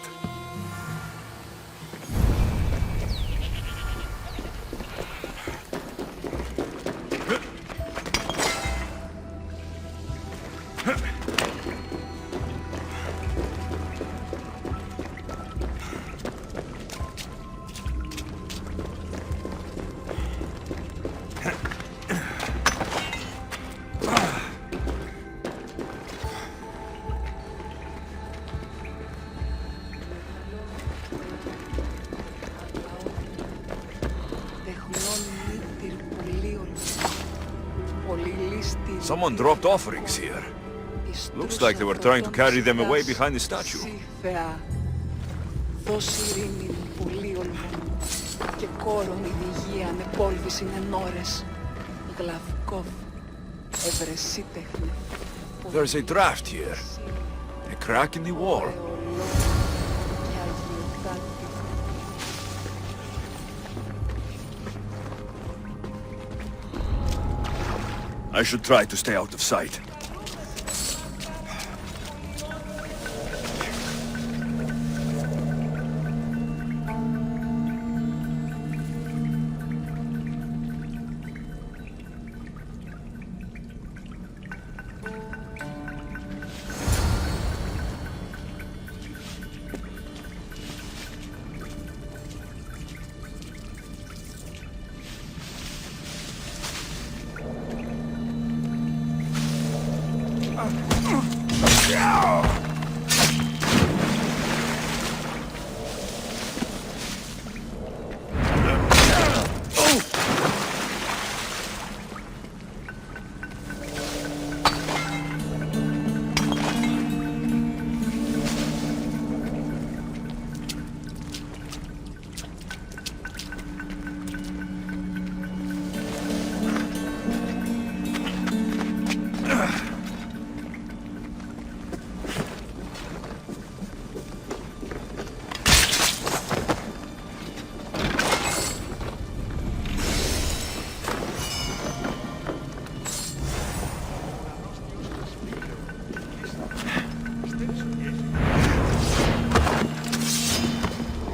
πολύ λίστη. Someone dropped offerings here. Looks like they were trying to carry them away behind the statue. Δώσε ειρήνη, πολύ ολμών, και κόρον η υγεία με πόλβηση ενώρες, γλαυκόφ, ευρεσίτεχνε. There's a draft here. A crack in the wall. I should try to stay out of sight.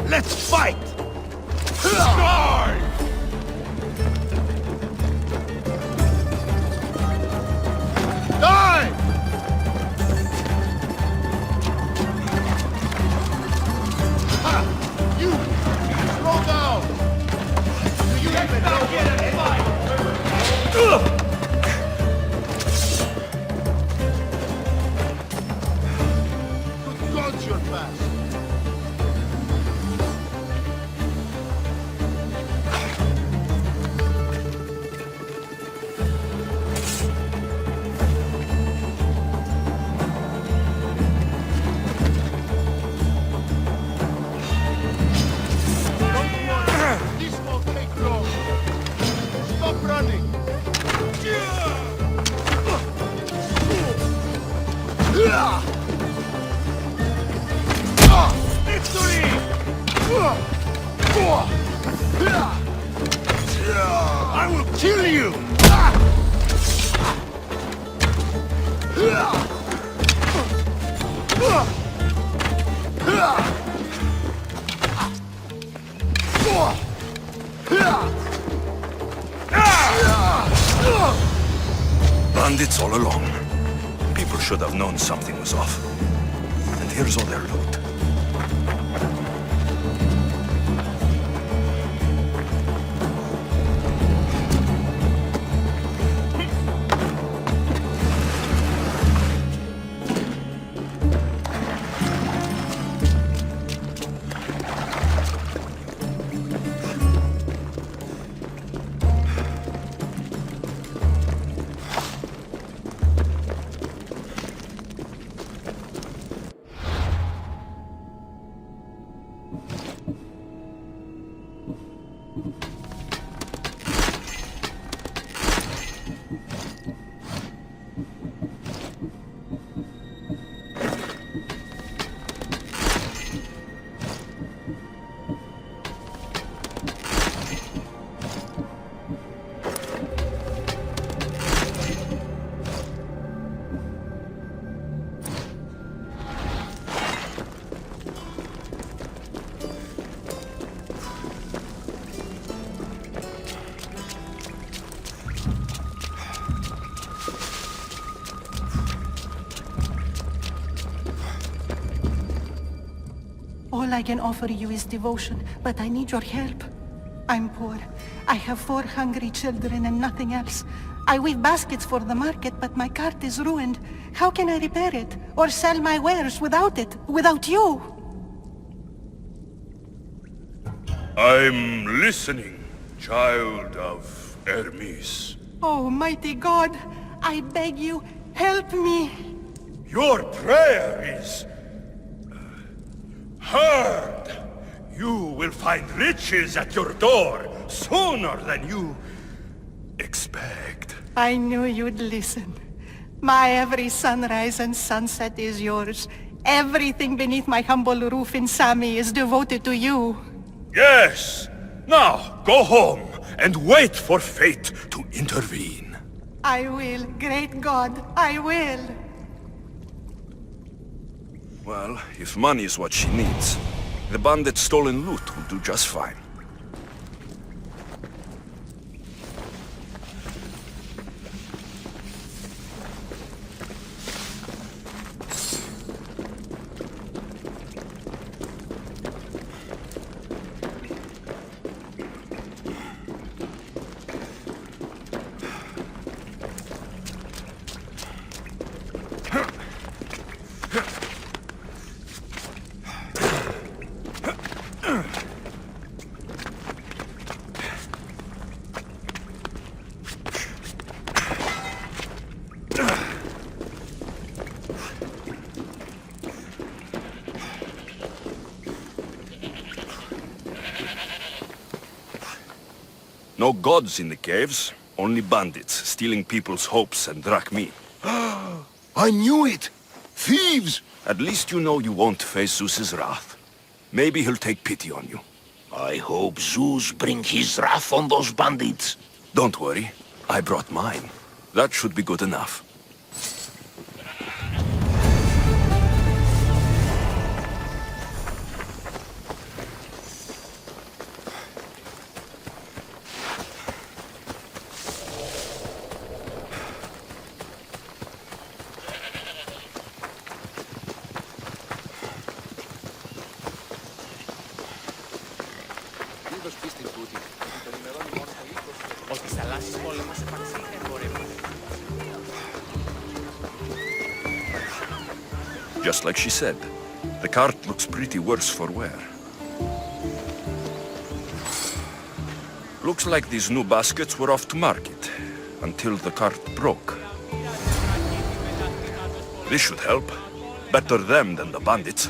Let's fight! Die! Die! Ha! You! Slow down! Do you even know what a fight? Good gods, you're fast! I will kill you! Bandits all along. People should have known something was off. And here's all their loot. All I can offer you is devotion, but I need your help. I'm poor. I have 4 hungry children and nothing else. I weave baskets for the market, but my cart is ruined. How can I repair it? Or sell my wares without it? Without you? I'm listening, child of Hermes. Oh, mighty God! I beg you, help me! Your prayer is heard. You will find riches at your door sooner than you expect. I knew you'd listen. My every sunrise and sunset is yours. Everything beneath my humble roof in Sami is devoted to you. Yes! Now, go home and wait for fate to intervene. I will, great God, I will. Well, if money is what she needs, the bandit's stolen loot will do just fine. No gods in the caves, only bandits stealing people's hopes and drachmi. I knew it! Thieves! At least you know you won't face Zeus's wrath. Maybe he'll take pity on you. I hope Zeus bring his wrath on those bandits. Don't worry, I brought mine. That should be good enough. Just like she said, the cart looks pretty worse for wear. Looks like these new baskets were off to market, until the cart broke. This should help. Better them than the bandits.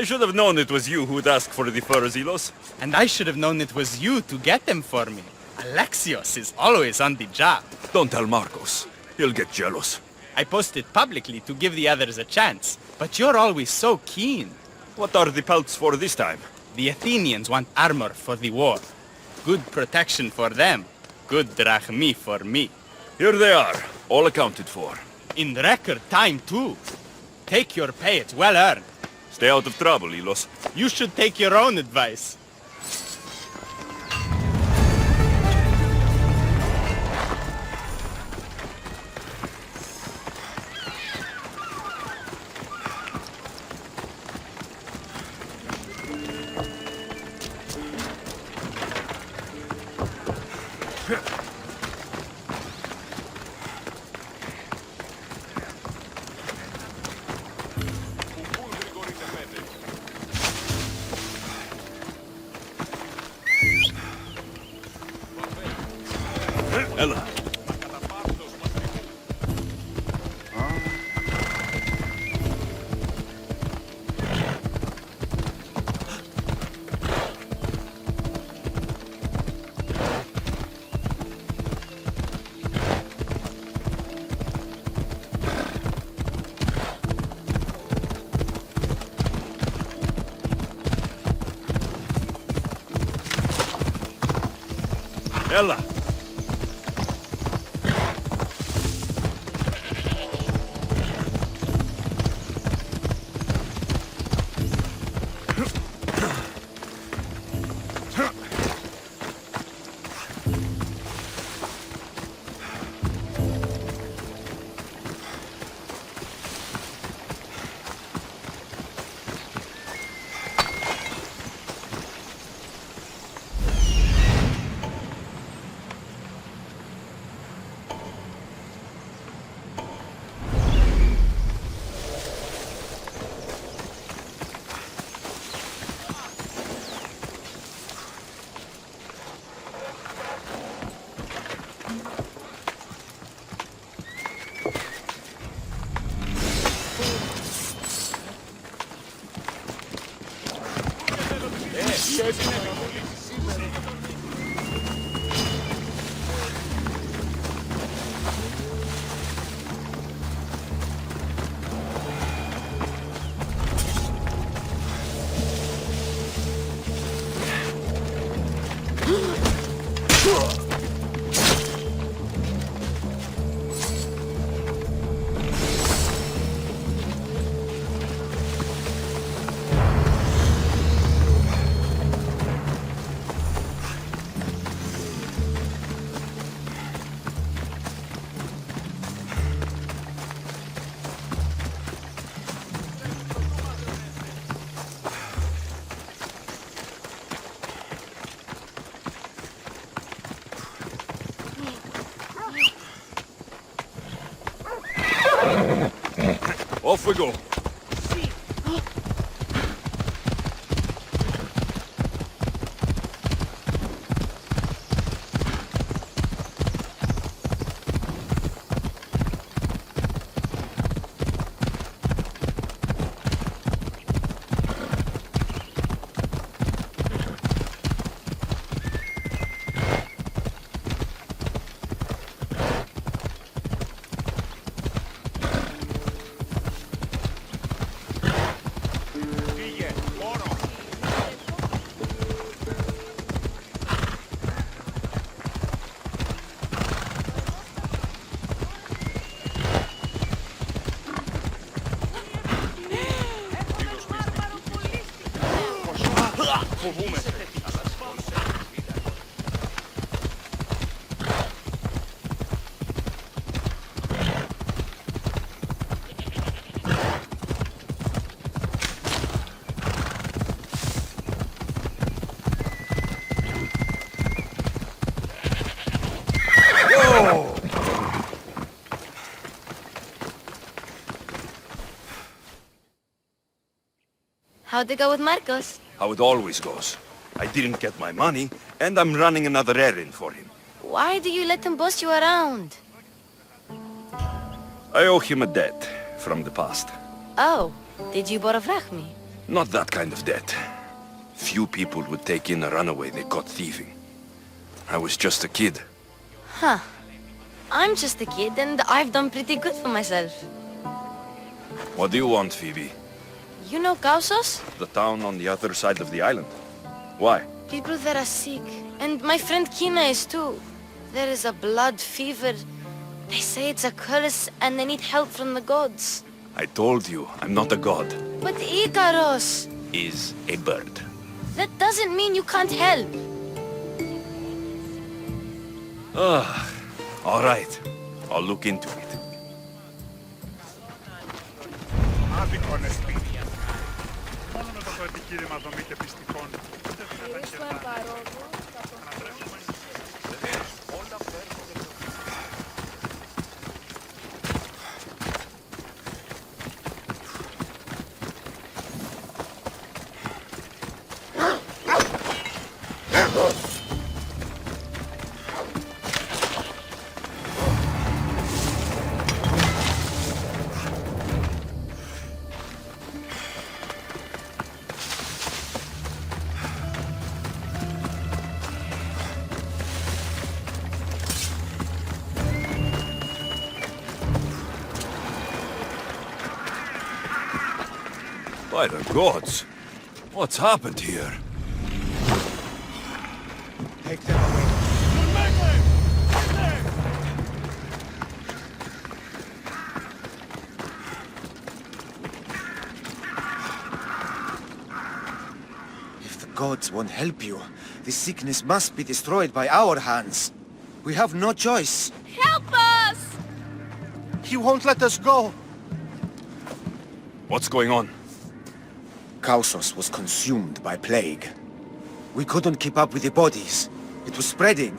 I should have known it was you who'd ask for the furs, Ilos. And I should have known it was you to get them for me. Alexios is always on the job. Don't tell Marcos. He'll get jealous. I posted publicly to give the others a chance, but you're always so keen. What are the pelts for this time? The Athenians want armor for the war. Good protection for them. Good drachmi for me. Here they are, all accounted for. In record time, too. Take your pay, it's well earned. Stay out of trouble, Ilos. You should take your own advice. Ella. Ella. Off we go. How'd it go with Marcos? How it always goes. I didn't get my money, and I'm running another errand for him. Why do you let him boss you around? I owe him a debt from the past. Oh, did you borrow me? Not that kind of debt. Few people would take in a runaway they caught thieving. I was just a kid. Huh. I'm just a kid and I've done pretty good for myself. What do you want, Phoebe? You know Kausos? The town on the other side of the island. Why? People there are sick, and my friend Kina is too. There is a blood fever. They say it's a curse and they need help from the gods. I told you, I'm not a god. But Ikaros! Is a bird. That doesn't mean you can't help. All right. I'll look into it. By the gods! What's happened here? Take them away. If the gods won't help you, the sickness must be destroyed by our hands. We have no choice. Help us! He won't let us go. What's going on? Kausos was consumed by plague. We couldn't keep up with the bodies. It was spreading.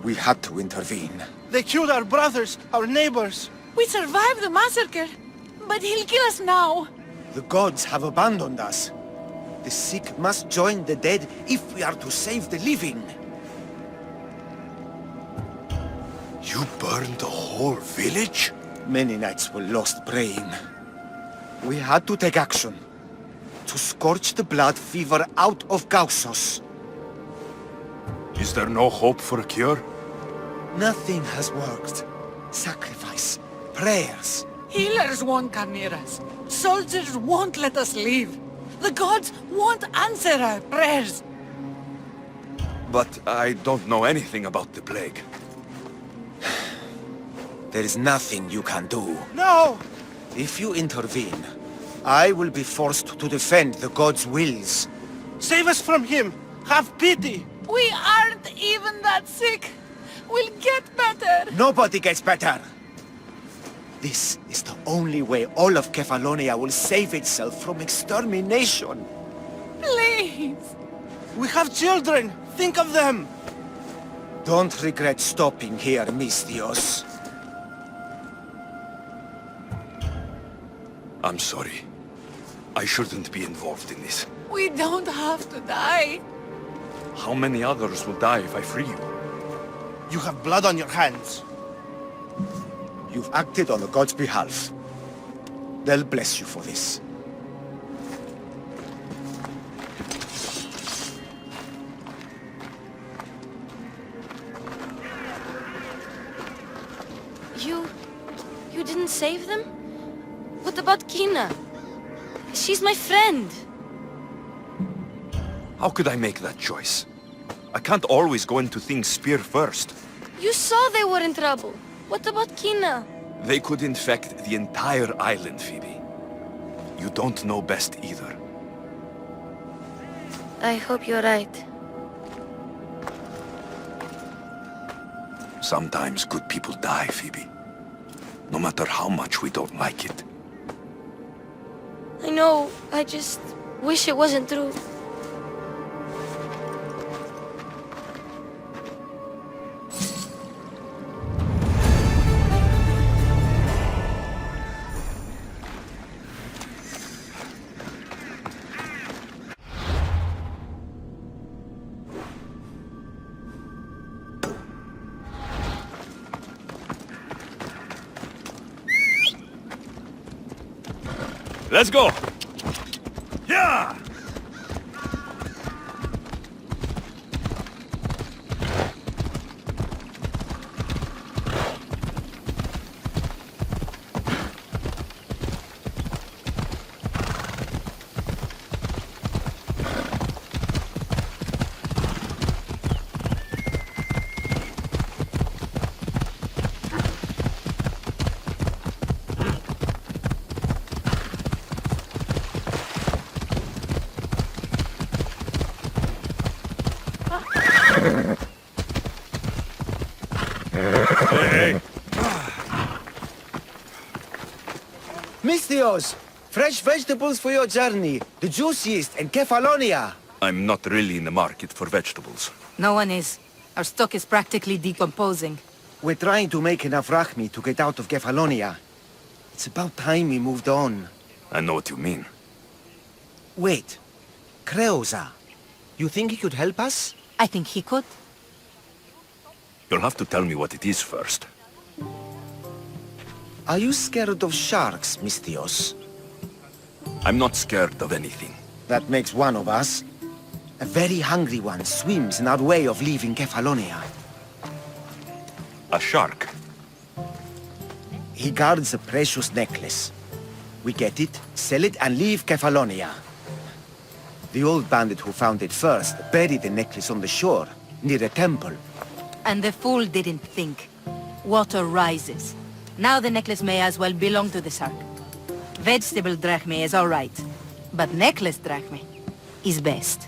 We had to intervene. They killed our brothers, our neighbors. We survived the massacre, but he'll kill us now. The gods have abandoned us. The sick must join the dead if we are to save the living. You burned the whole village? Many nights were lost praying. We had to take action. To scorch the blood fever out of Kausos. Is there no hope for a cure? Nothing has worked. Sacrifice, prayers. Healers won't come near us. Soldiers won't let us leave. The gods won't answer our prayers. But I don't know anything about the plague. There is nothing you can do. No! If you intervene, I will be forced to defend the gods' wills. Save us from him! Have pity! We aren't even that sick. We'll get better. Nobody gets better. This is the only way all of Kefalonia will save itself from extermination. Please. We have children. Think of them. Don't regret stopping here, Mistios. I'm sorry. I shouldn't be involved in this. We don't have to die. How many others will die if I free you? You have blood on your hands. You've acted on the gods' behalf. They'll bless you for this. You didn't save them? What about Kina? She's my friend. How could I make that choice? I can't always go into things spear first. You saw they were in trouble. What about Kina? They could infect the entire island, Phoebe. You don't know best either. I hope you're right. Sometimes good people die, Phoebe. No matter how much we don't like it. I know, I just wish it wasn't true. Let's go! Yeah! Mistios! Fresh vegetables for your journey. The juiciest in Kefalonia. I'm not really in the market for vegetables. No one is. Our stock is practically decomposing. We're trying to make enough rachmi to get out of Kefalonia. It's about time we moved on. I know what you mean. Wait. Creosa. You think he could help us? I think he could. You'll have to tell me what it is first. Are you scared of sharks, Mistios? I'm not scared of anything. That makes one of us. A very hungry one swims in our way of leaving Kefalonia. A shark? He guards a precious necklace. We get it, sell it, and leave Kefalonia. The old bandit who found it first buried the necklace on the shore, near a temple. And the fool didn't think. Water rises. Now the necklace may as well belong to the shark. Vegetable drachme is all right, but necklace drachme is best.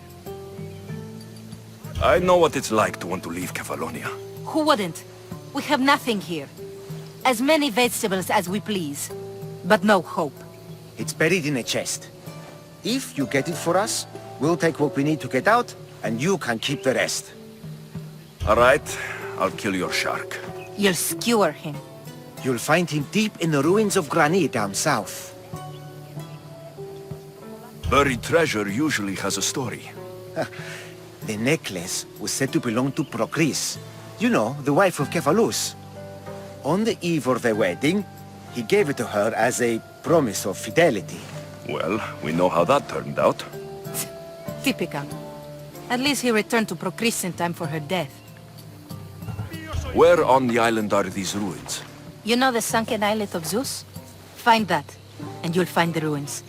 I know what it's like to want to leave Kefalonia. Who wouldn't? We have nothing here. As many vegetables as we please, but no hope. It's buried in a chest. If you get it for us, we'll take what we need to get out, and you can keep the rest. All right, I'll kill your shark. You'll skewer him. You'll find him deep in the ruins of Granit down south. Buried treasure usually has a story. The necklace was said to belong to Procris. You know, the wife of Cephalus. On the eve of their wedding, he gave it to her as a promise of fidelity. Well, we know how that turned out. Typical. At least he returned to Procris in time for her death. Where on the island are these ruins? You know the sunken islet of Zeus? Find that, and you'll find the ruins.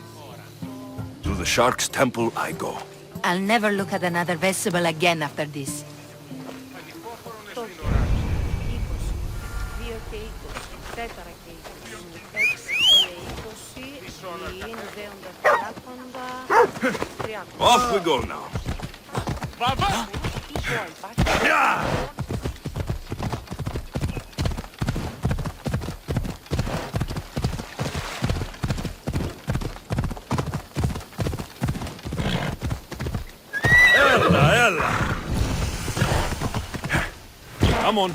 To the Shark's Temple I go. I'll never look at another vegetable again after this. Off we go now. Ella! Come on.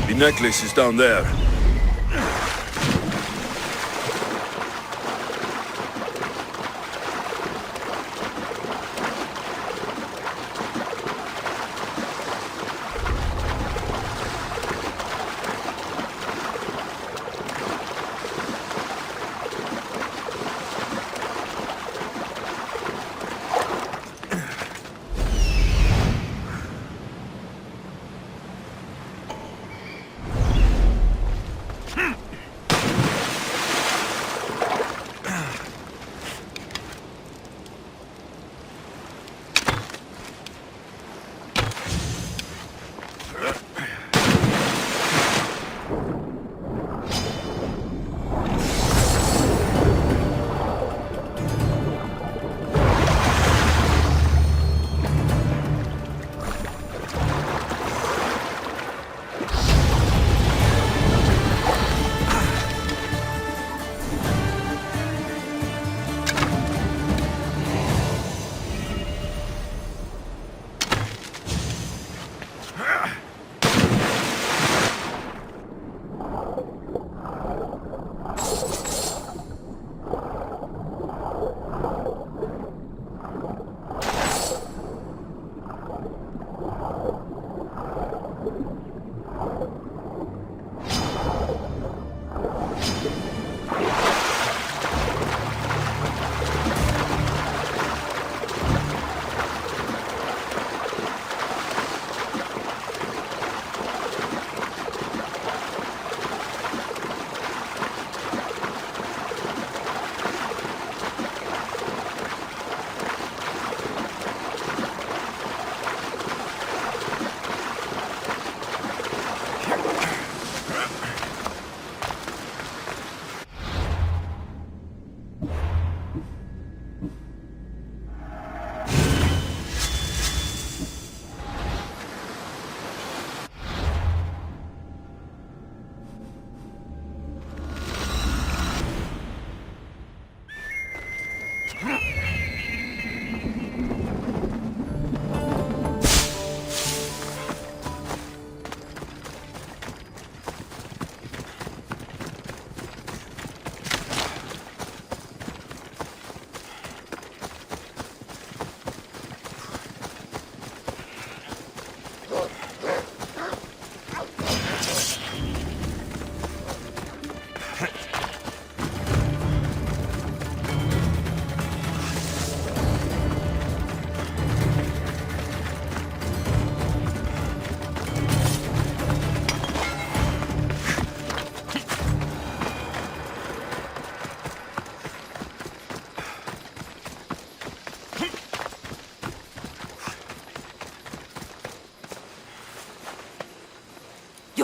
The necklace is down there.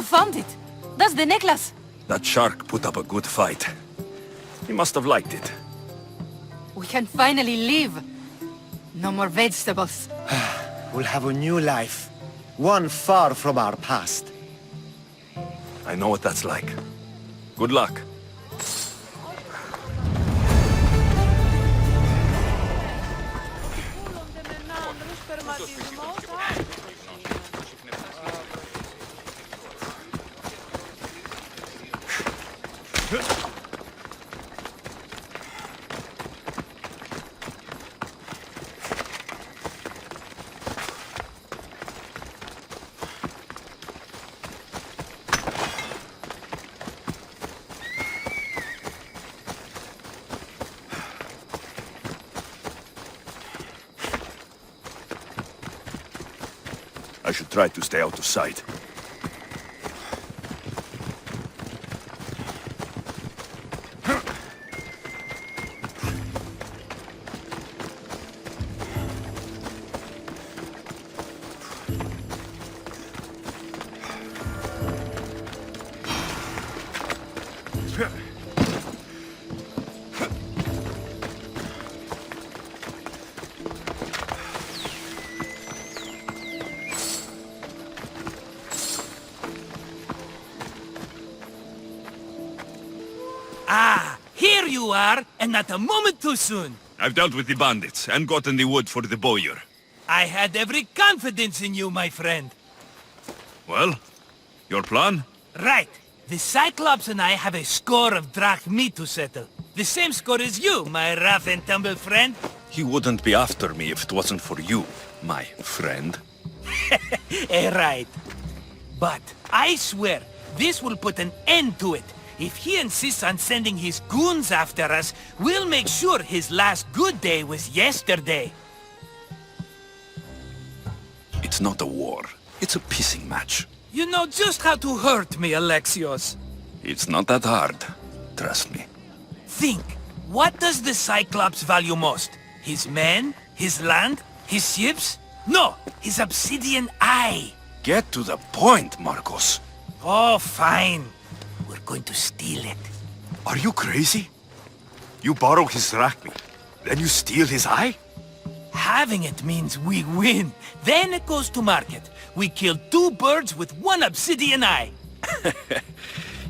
found it. That's the necklace. That shark put up a good fight. He must have liked it. We can finally leave. No more vegetables. We'll have a new life. One far from our past. I know what that's like. Good luck. I should try to stay out of sight. Ah, here you are, and not a moment too soon. I've dealt with the bandits and gotten the wood for the bowyer. I had every confidence in you, my friend. Well, your plan? Right. The Cyclops and I have a score of drachmi to settle. The same score as you, my rough and tumble friend. He wouldn't be after me if it wasn't for you, my friend. Right. But I swear, this will put an end to it. If he insists on sending his goons after us, we'll make sure his last good day was yesterday. It's not a war. It's a pissing match. You know just how to hurt me, Alexios. It's not that hard. Trust me. Think. What does the Cyclops value most? His men? His land? His ships? No! His obsidian eye! Get to the point, Marcos. Oh, fine. We're going to steal it. Are you crazy? You borrow his drachmi, then you steal his eye? Having it means we win. Then it goes to market. We kill 2 birds with 1 obsidian eye.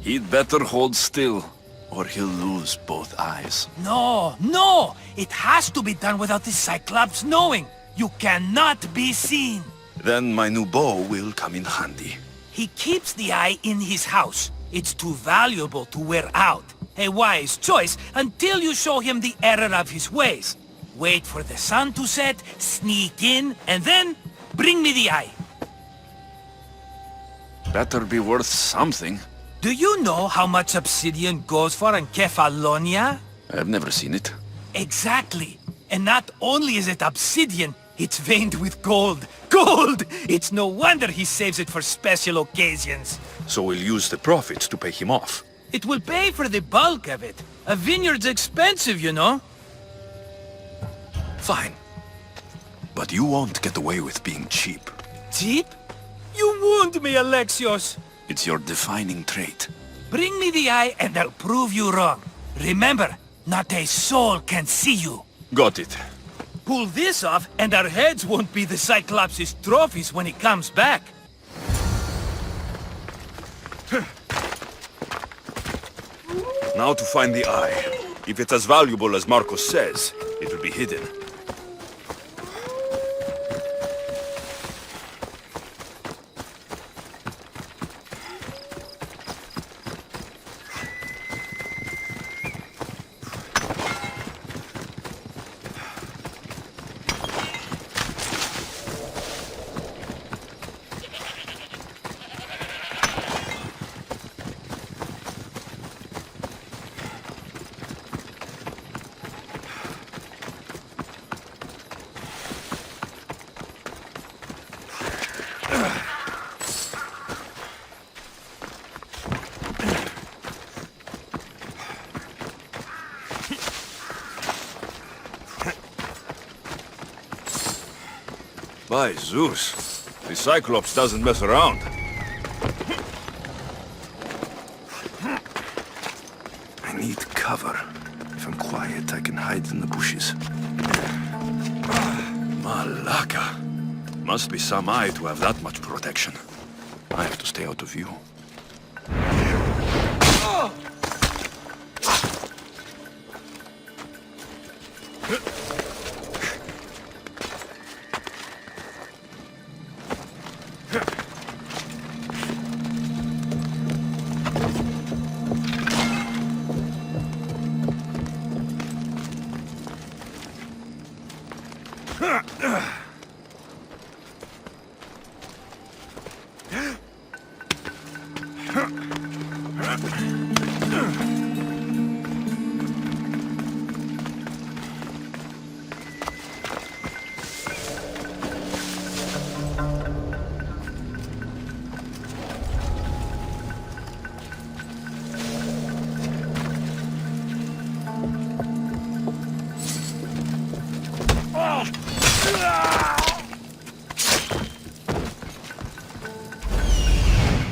He'd better hold still, or he'll lose both eyes. No, no! It has to be done without the Cyclops knowing. You cannot be seen. Then my new bow will come in handy. He keeps the eye in his house. It's too valuable to wear out. A wise choice until you show him the error of his ways. Wait for the sun to set, sneak in, and then bring me the eye. Better be worth something. Do you know how much obsidian goes for in Kefalonia? I've never seen it. Exactly. And not only is it obsidian, it's veined with gold. Gold! It's no wonder he saves it for special occasions. So we'll use the profits to pay him off. It will pay for the bulk of it. A vineyard's expensive, you know. Fine. But you won't get away with being cheap. Cheap? You wound me, Alexios. It's your defining trait. Bring me the eye and I'll prove you wrong. Remember, not a soul can see you. Got it. Pull this off and our heads won't be the Cyclops' trophies when he comes back. Now to find the eye. If it's as valuable as Marcos says, it will be hidden. By Zeus, the Cyclops doesn't mess around. cover. If I'm quiet, I can hide in the bushes. Malaka! Must be some eye to have that much protection. I have to stay out of view.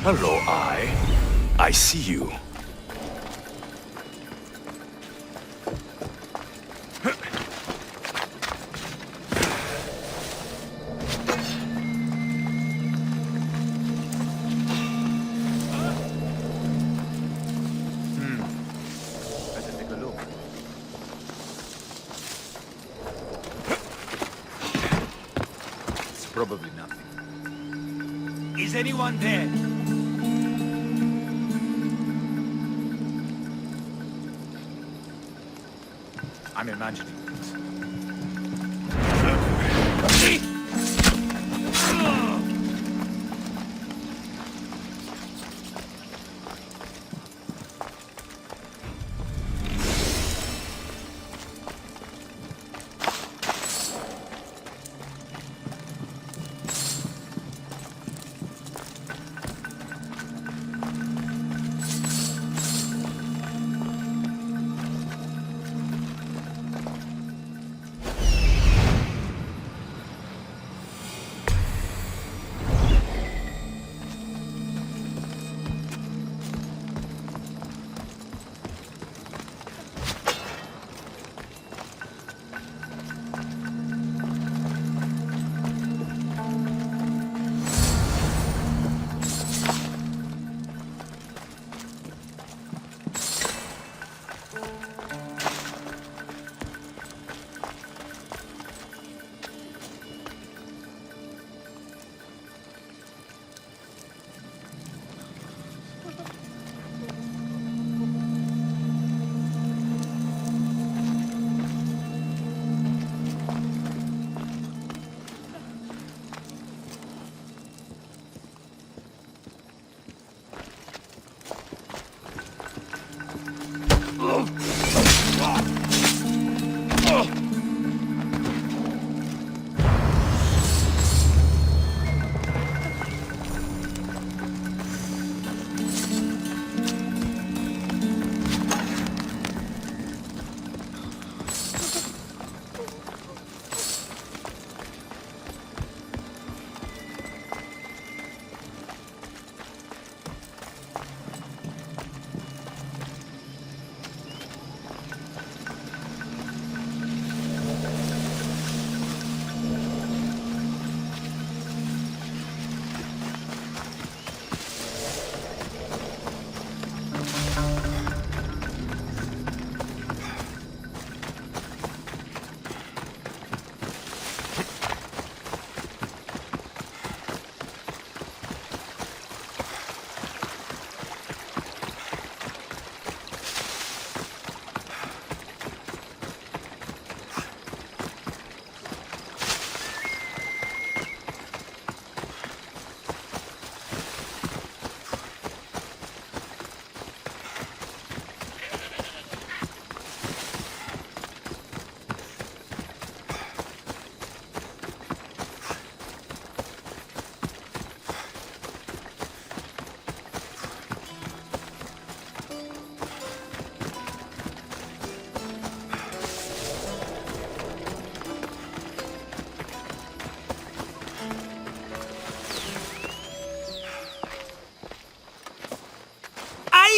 Hello, Eye. I see you. Better take a look. It's probably nothing. Is anyone there? I'm imagining things.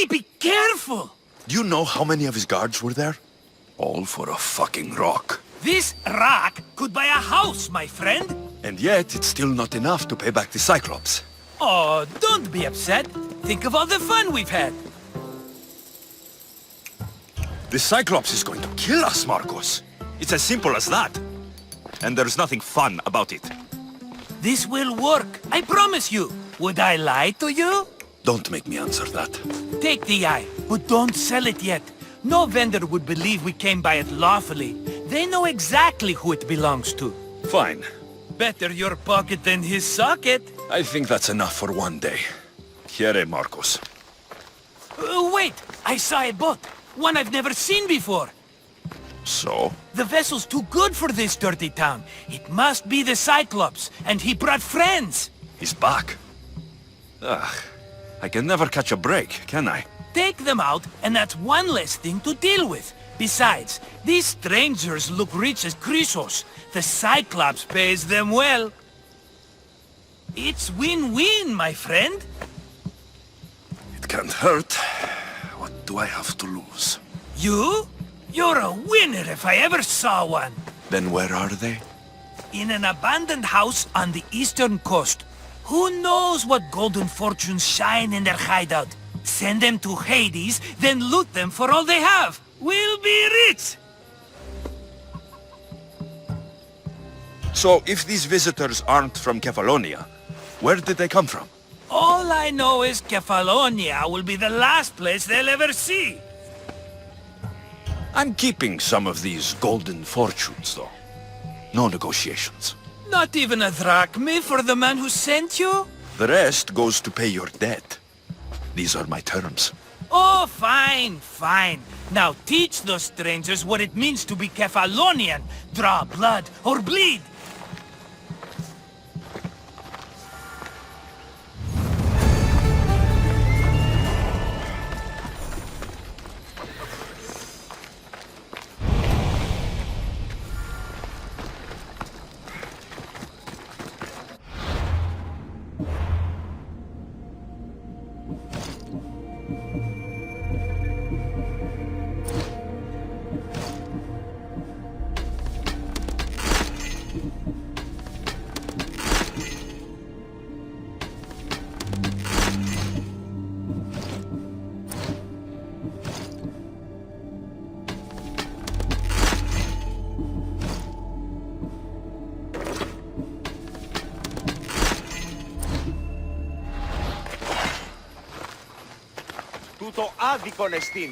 Be careful! Do you know how many of his guards were there? All for a fucking rock. This rock could buy a house, my friend. And yet, it's still not enough to pay back the Cyclops. Oh, don't be upset. Think of all the fun we've had. The Cyclops is going to kill us, Marcos. It's as simple as that. And there's nothing fun about it. This will work, I promise you. Would I lie to you? Don't make me answer that. Take the eye, but don't sell it yet. No vendor would believe we came by it lawfully. They know exactly who it belongs to. Fine. Better your pocket than his socket. I think that's enough for one day. Here, Marcos. Wait! I saw a boat. One I've never seen before. So? The vessel's too good for this dirty town. It must be the Cyclops, and he brought friends. He's back. Ugh. I can never catch a break, can I? Take them out, and that's one less thing to deal with. Besides, these strangers look rich as Chrysos. The Cyclops pays them well. It's win-win, my friend. It can't hurt. What do I have to lose? You? You're a winner if I ever saw one. Then where are they? In an abandoned house on the eastern coast. Who knows what golden fortunes shine in their hideout? Send them to Hades, then loot them for all they have. We'll be rich! So, if these visitors aren't from Kefalonia, where did they come from? All I know is Kefalonia will be the last place they'll ever see. I'm keeping some of these golden fortunes, though. No negotiations. Not even a drachma for the man who sent you? The rest goes to pay your debt. These are my terms. Oh, fine, fine. Now teach those strangers what it means to be Kefalonian. Draw blood or bleed. Τούτο άδικον εστίν.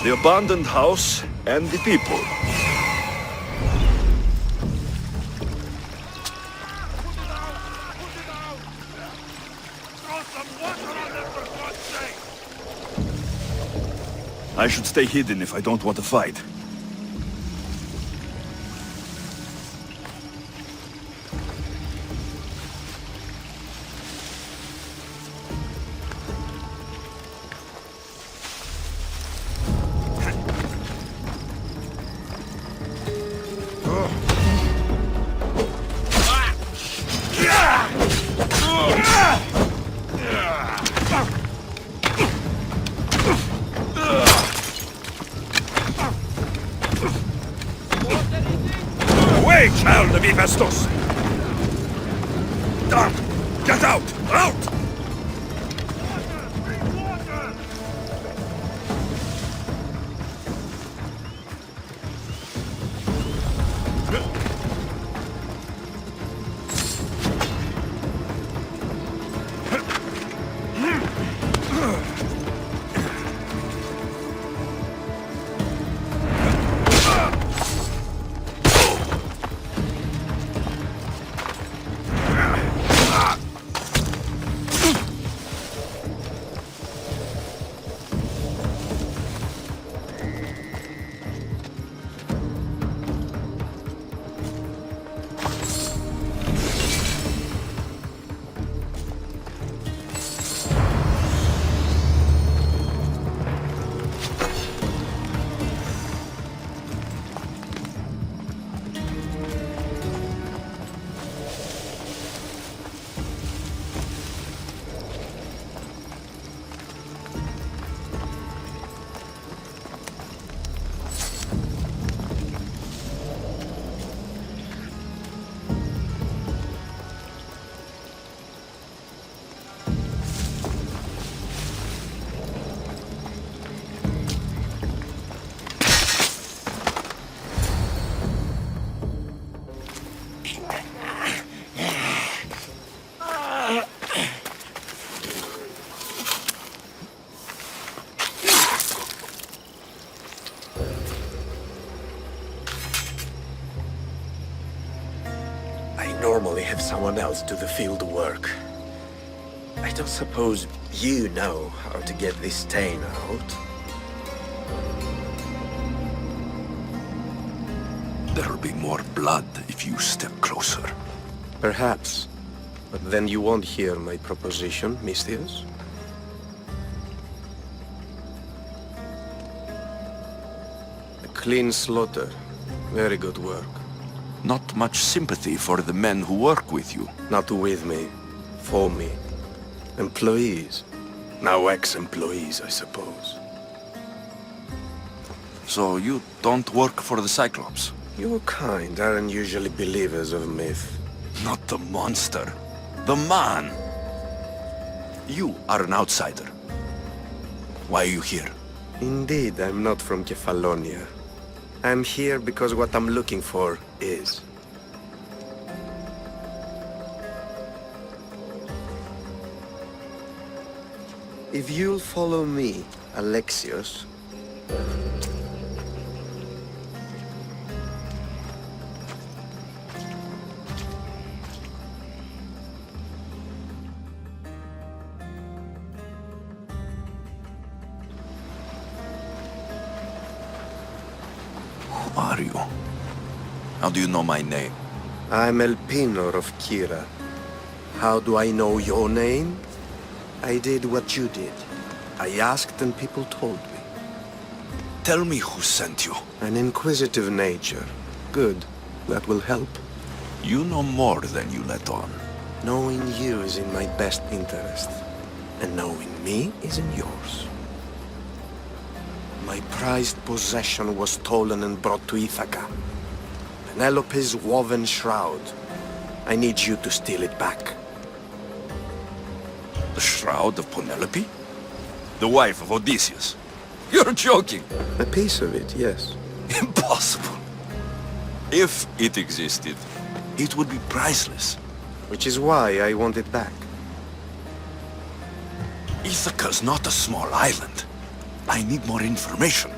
The abandoned house and the people. I should stay hidden if I don't want to fight. Away, child of Hephaestus! Down! Get out! Out! normally have someone else do the field work. I don't suppose you know how to get this stain out. There'll be more blood if you step closer. Perhaps. But then you won't hear my proposition, Mistius. A clean slaughter. Very good work. Not much sympathy for the men who work with you. Not with me. For me. Employees. Now ex-employees, I suppose. So you don't work for the Cyclops? Your kind aren't usually believers of myth. Not the monster. The man! You are an outsider. Why are you here? Indeed, I'm not from Kefalonia. I'm here because what I'm looking for is. If you'll follow me, Alexios... Who are you? How do you know my name? I'm Elpinor of Kira. How do I know your name? I did what you did. I asked and people told me. Tell me who sent you. An inquisitive nature. Good. That will help. You know more than you let on. Knowing you is in my best interest. And knowing me is in yours. My prized possession was stolen and brought to Ithaca. Penelope's woven shroud. I need you to steal it back. The Shroud of Penelope? The wife of Odysseus? You're joking! A piece of it, yes. Impossible. If it existed, it would be priceless. Which is why I want it back. Ithaca's not a small island. I need more information.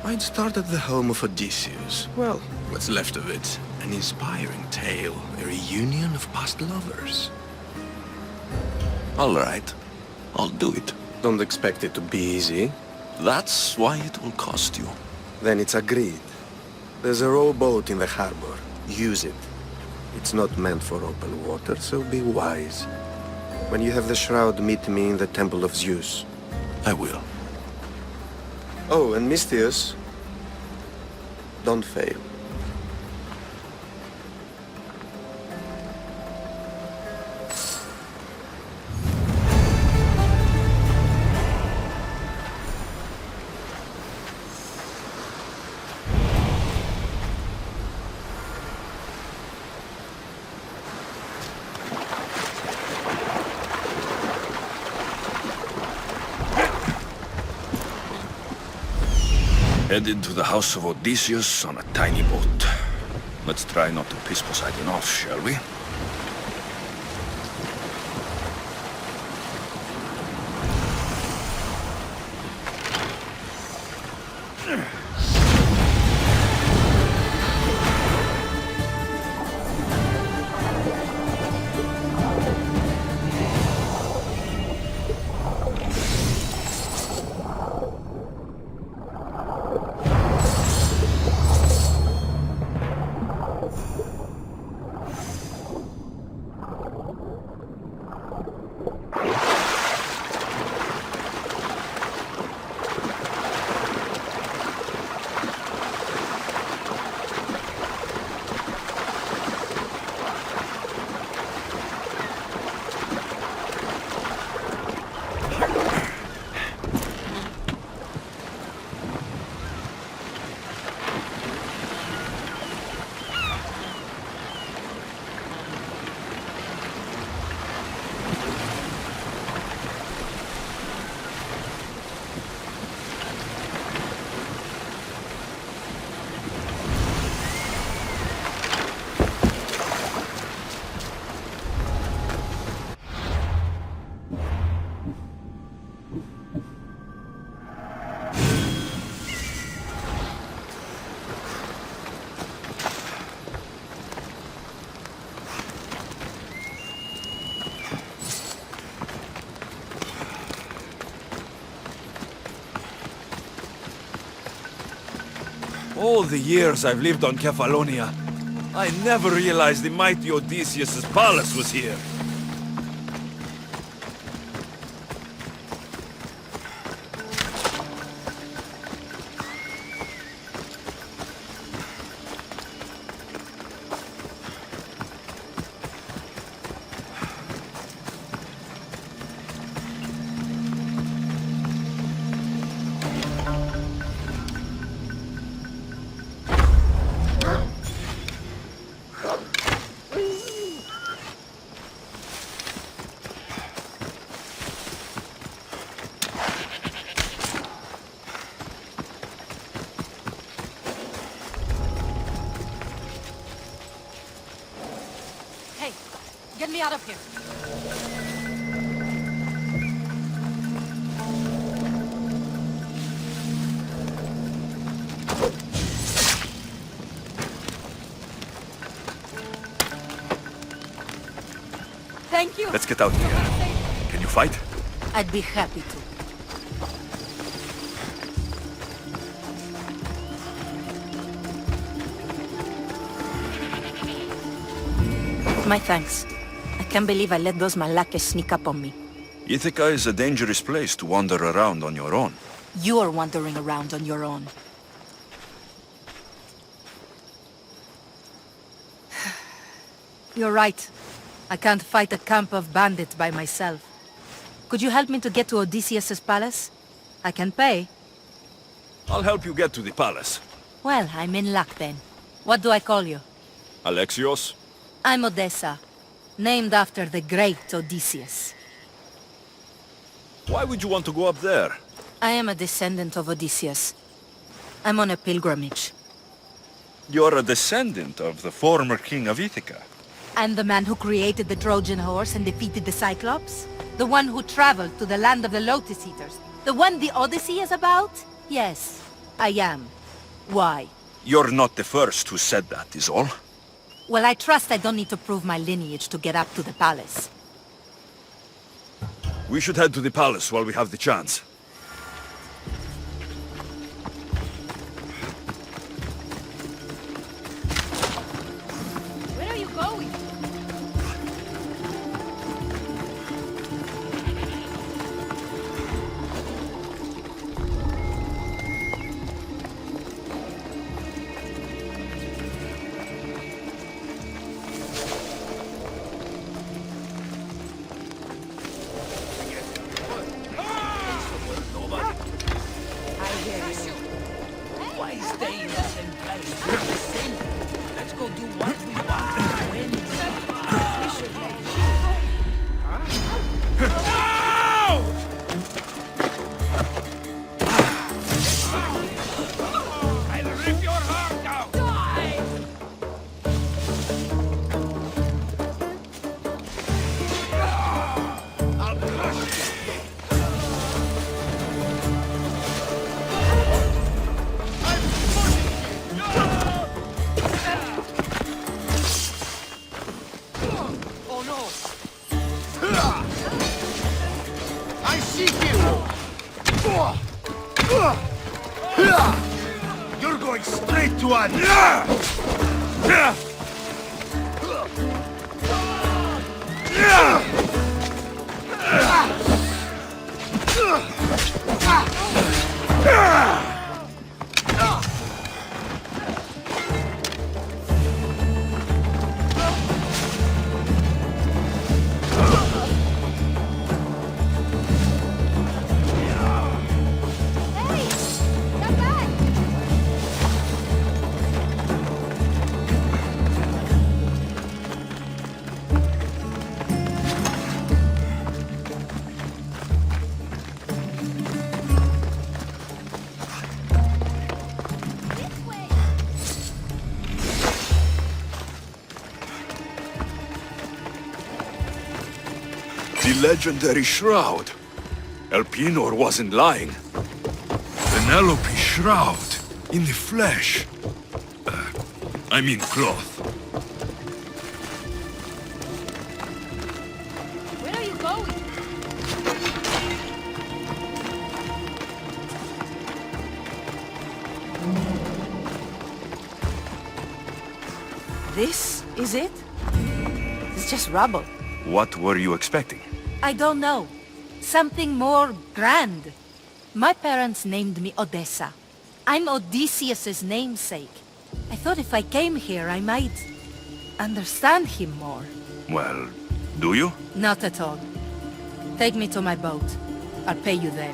I'd start at the home of Odysseus. Well, what's left of it? An inspiring tale, a reunion of past lovers. All right. I'll do it. Don't expect it to be easy. That's why it will cost you. Then it's agreed. There's a rowboat in the harbor. Use it. It's not meant for open water, so be wise. When you have the shroud, meet me in the Temple of Zeus. I will. Oh, and Mistius, don't fail. Headed to the house of Odysseus on a tiny boat. Let's try not to piss Poseidon off, shall we? All the years I've lived on Kefalonia, I never realized the mighty Odysseus' palace was here. Get me out of here. Thank you. Let's get out here. Can you fight? I'd be happy to. My thanks. I can't believe I let those Malakas sneak up on me. Ithaca is a dangerous place to wander around on your own. You're wandering around on your own. You're right. I can't fight a camp of bandits by myself. Could you help me to get to Odysseus' palace? I can pay. I'll help you get to the palace. Well, I'm in luck then. What do I call you? Alexios? I'm Odessa, named after the great Odysseus. Why would you want to go up there? I am a descendant of Odysseus. I'm on a pilgrimage. You're a descendant of the former king of Ithaca. And the man who created the Trojan horse and defeated the Cyclops? The one who traveled to the land of the Lotus Eaters? The one the Odyssey is about? Yes, I am. Why? You're not the first who said that, is all. Well, I trust I don't need to prove my lineage to get up to the palace. We should head to the palace while we have the chance. Where are you going? Why stay in the same place? We're the same. Let's go do what we want. When we should let I'll rip your heart out! Die! I'll crush you! Oh no! I seek you! You're going straight to an... The legendary Shroud. Elpenor wasn't lying. Penelope Shroud. In the flesh. I mean cloth. Where are you going? This is it? It's just rubble. What were you expecting? I don't know. Something more grand. My parents named me Odessa. I'm Odysseus's namesake. I thought if I came here, I might understand him more. Well, do you? Not at all. Take me to my boat. I'll pay you there.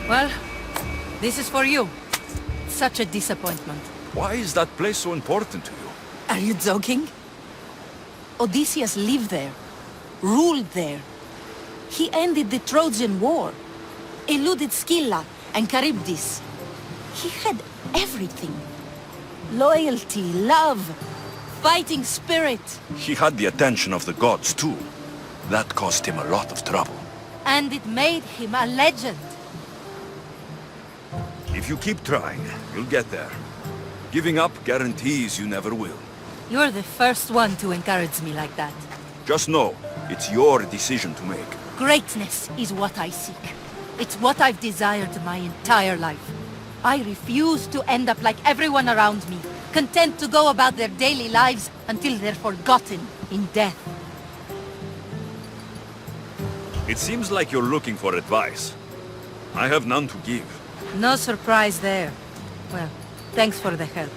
Well, this is for you. Such a disappointment. Why is that place so important to you? Are you joking? Odysseus lived there, ruled there. He ended the Trojan War, eluded Scylla and Charybdis. He had everything. Loyalty, love, fighting spirit. He had the attention of the gods, too. That cost him a lot of trouble. And it made him a legend. If you keep trying, you'll get there. Giving up guarantees you never will. You're the first one to encourage me like that. Just know, it's your decision to make. Greatness is what I seek. It's what I've desired my entire life. I refuse to end up like everyone around me, content to go about their daily lives until they're forgotten in death. It seems like you're looking for advice. I have none to give. No surprise there. Well, thanks for the help.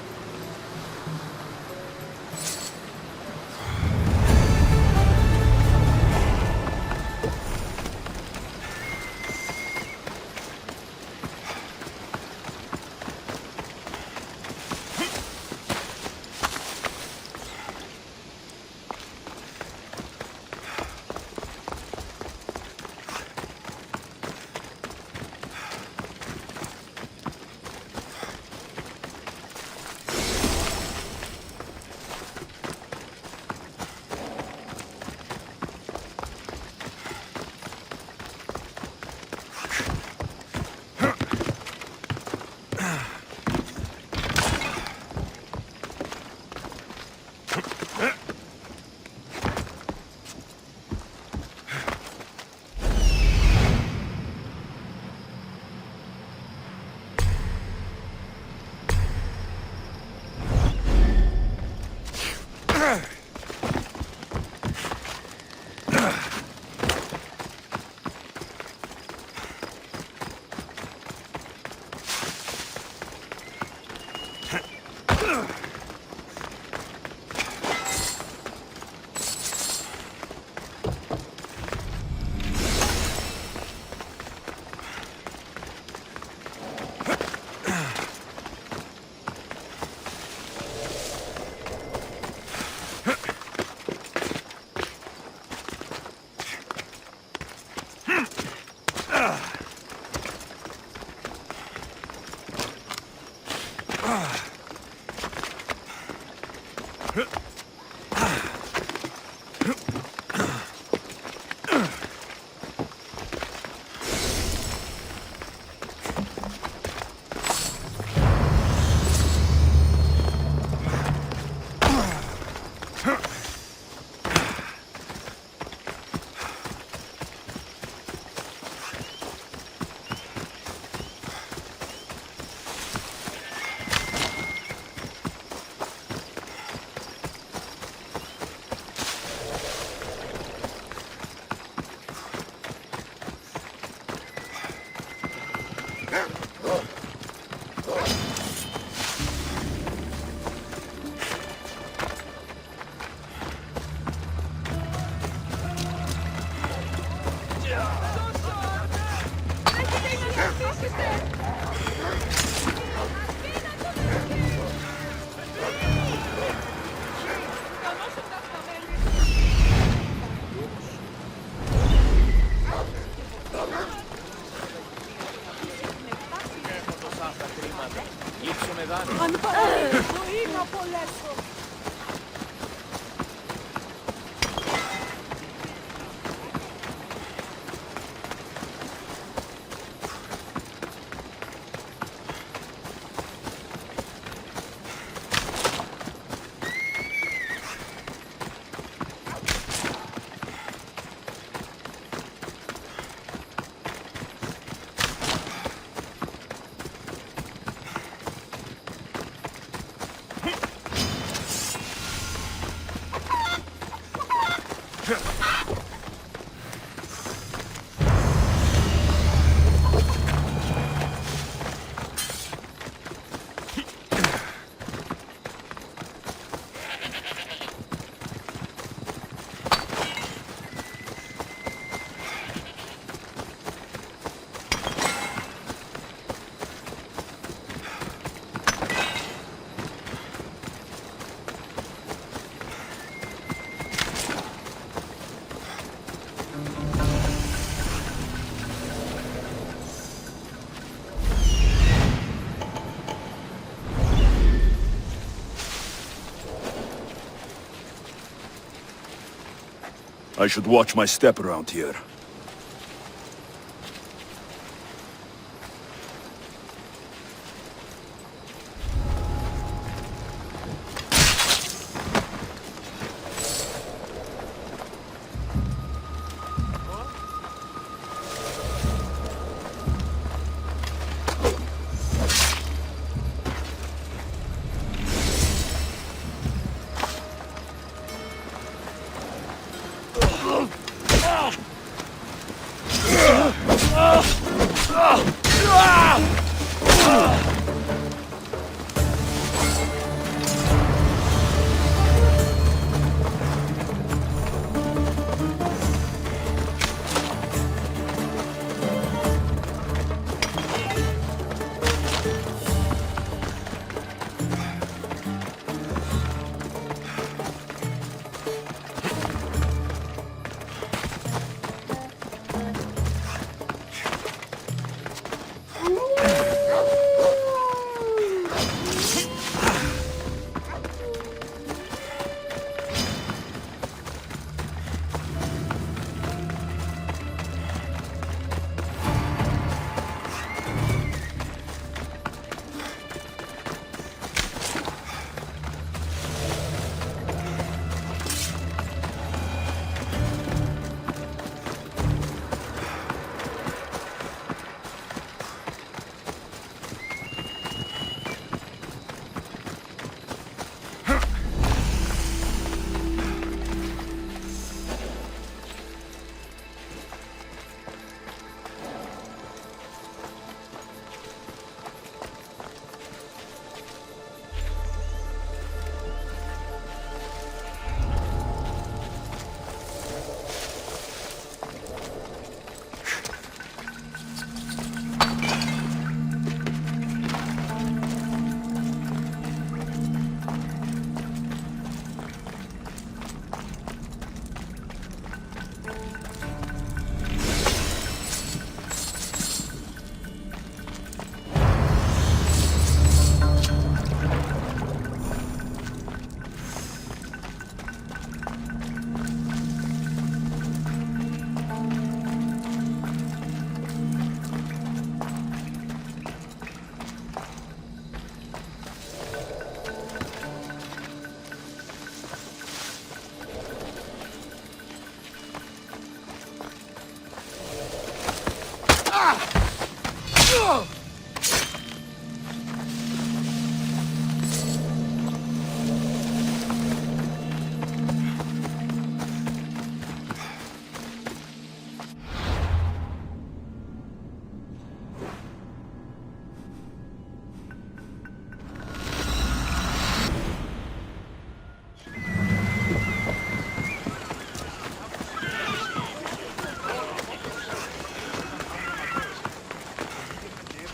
Αν πάρει ζωή να απολέσω. I should watch my step around here.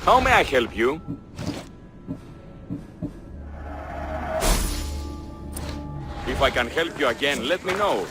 How may I help you? If I can help you again, let me know.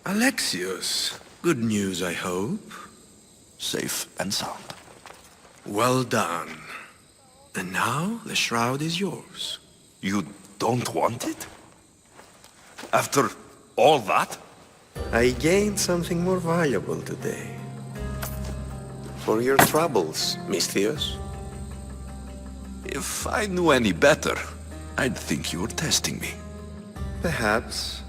Alexios, good news, I hope. Safe and sound. Well done. And now the shroud is yours. You don't want it? After all that? I gained something more valuable today. For your troubles, Misthios. If I knew any better, I'd think you were testing me. Perhaps.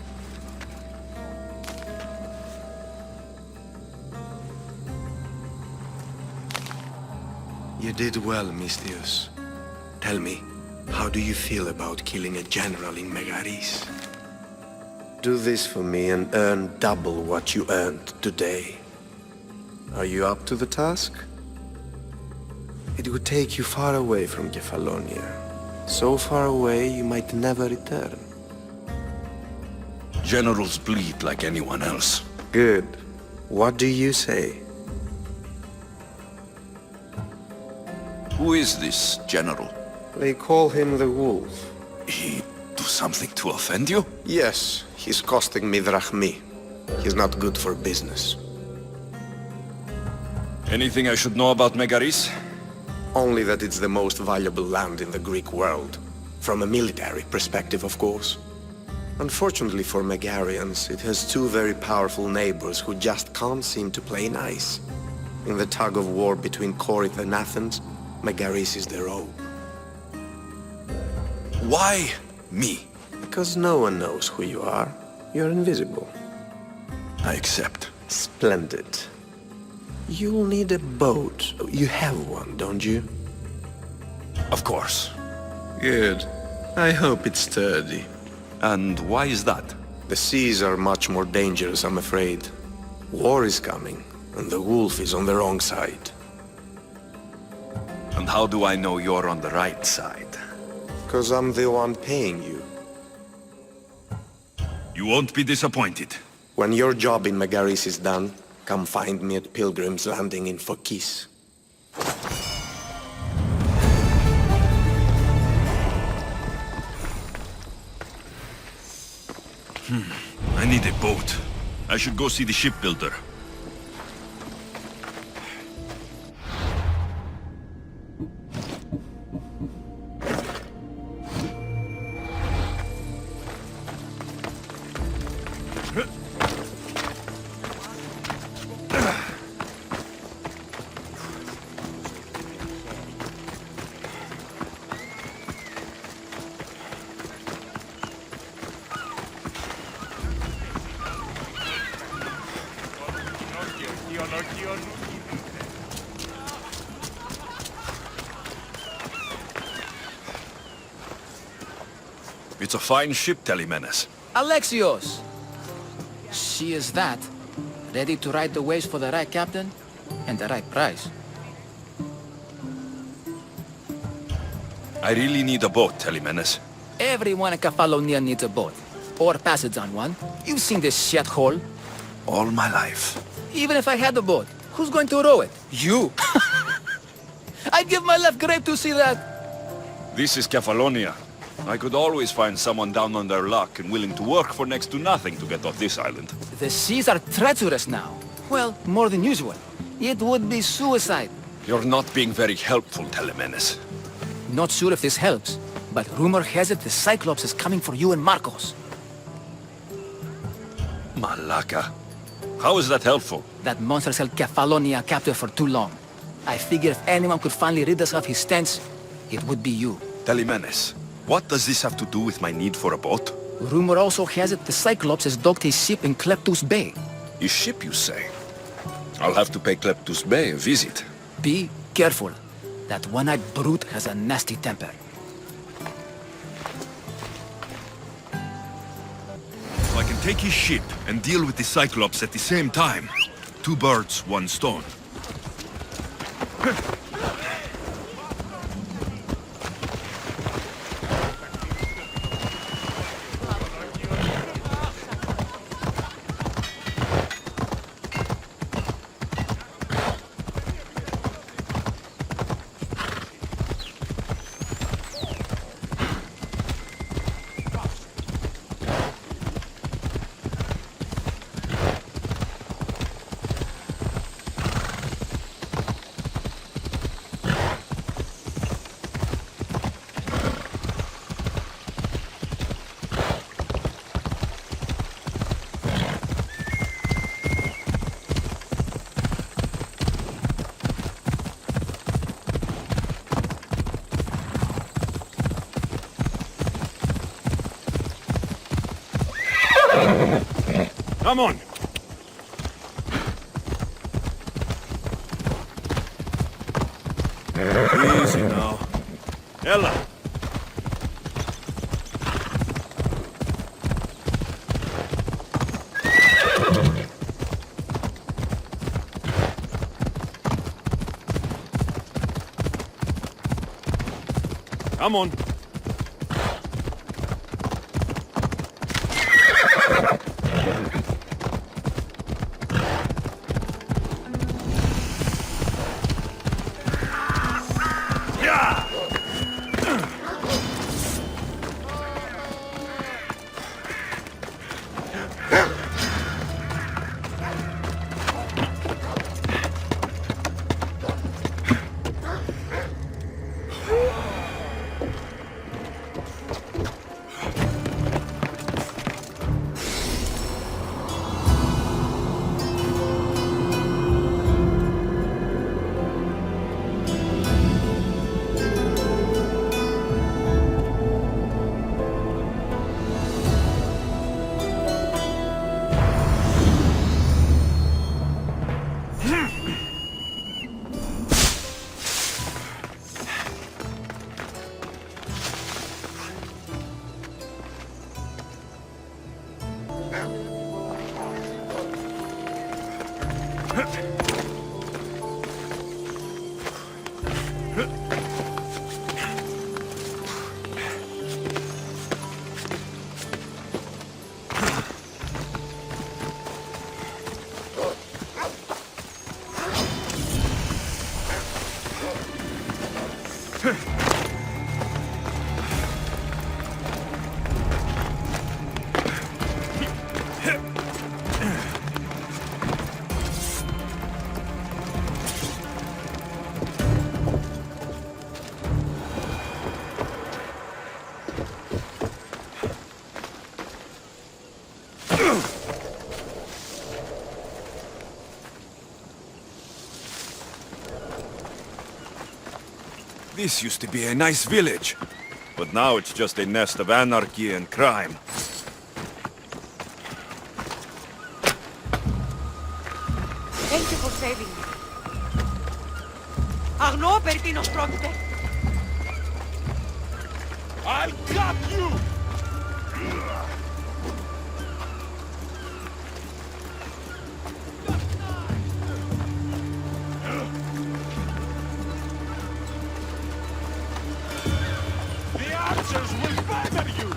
You did well, Misthios. Tell me, how do you feel about killing a general in Megaris? Do this for me and earn double what you earned today. Are you up to the task? It would take you far away from Kefalonia. So far away you might never return. Generals bleed like anyone else. Good. What do you say? Who is this general? They call him the Wolf. He do something to offend you? Yes, he's costing me drachmi. He's not good for business. Anything I should know about Megaris? Only that it's the most valuable land in the Greek world. From a military perspective, of course. Unfortunately for Megarians, it has two very powerful neighbors who just can't seem to play nice. In the tug-of-war between Corinth and Athens, Megaris is their own. Why me? Because no one knows who you are. You're invisible. I accept. Splendid. You'll need a boat. You have one, don't you? Of course. Good. I hope it's sturdy. And why is that? The seas are much more dangerous, I'm afraid. War is coming, and the wolf is on the wrong side. And how do I know you're on the right side? Because I'm the one paying you. You won't be disappointed. When your job in Megaris is done, come find me at Pilgrim's Landing in Phokis. I need a boat. I should go see the shipbuilder. It's a fine ship, Telemenes. Alexios! She is that. Ready to ride the waves for the right captain and the right price. I really need a boat, Telemenes. Everyone in Kefalonia needs a boat. Or passage on one. You've seen this shithole. All my life. Even if I had a boat, who's going to row it? You! I'd give my left grape to see that. This is Kefalonia. I could always find someone down on their luck and willing to work for next to nothing to get off this island. The seas are treacherous now. Well, more than usual. It would be suicide. You're not being very helpful, Telemenes. Not sure if this helps, but rumor has it the Cyclops is coming for you and Marcos. Malaka. How is that helpful? That monster's held Kefalonia captive for too long. I figure if anyone could finally rid us of his stench, it would be you. Telemenes, what does this have to do with my need for a boat? Rumor also has it the Cyclops has docked his ship in Kleptus Bay. His ship, you say? I'll have to pay Kleptus Bay a visit. Be careful. That one-eyed brute has a nasty temper. I can take his ship and deal with the Cyclops at the same time. Two birds, one stone. Come on! Easy now. Ella! Come on. This used to be a nice village, but now it's just a nest of anarchy and crime. Thank you for saving me. Αγνώ περί τίνος πρόκειται. I'll cut you! The archers will batter you!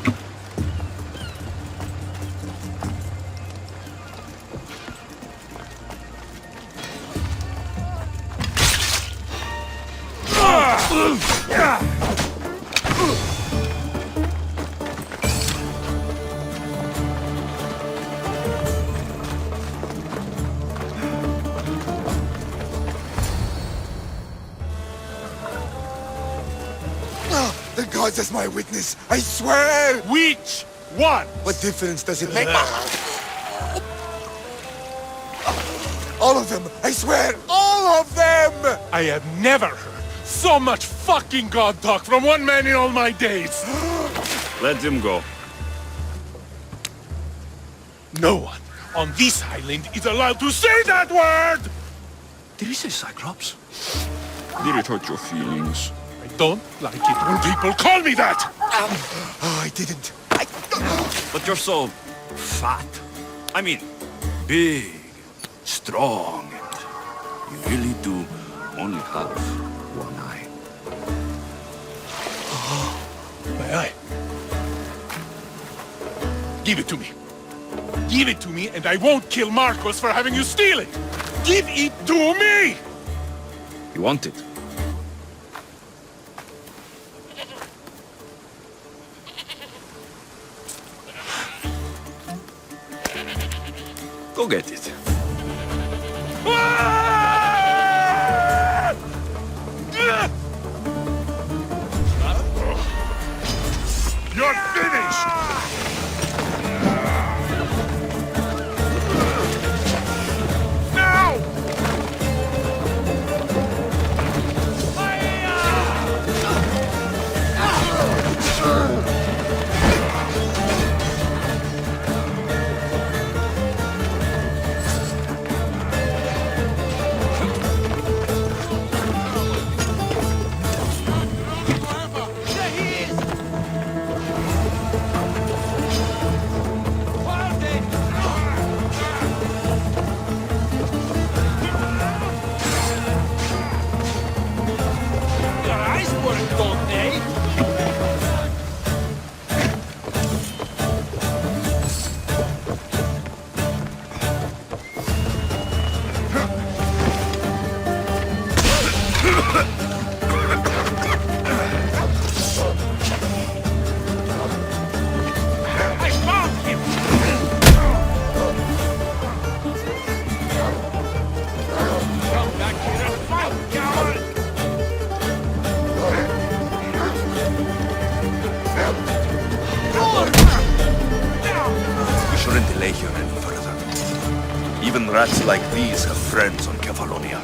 The gods as my witness, I swear! Which one? What difference does it make? All of them! I swear, all of them! I have never heard so much fucking god talk from one man in all my days! Let him go. No one on this island is allowed to say that word! Did he say Cyclops? Did it hurt your feelings? I don't like it when people call me that! Oh, I didn't. But you're so fat. I mean, big, strong, and you really do only have one eye. My eye. Give it to me. Give it to me and I won't kill Marcos for having you steal it! Give it to me! You want it? Go get it. You're finished! Now! We shouldn't delay here any further. Even rats like these have friends on Kefalonia.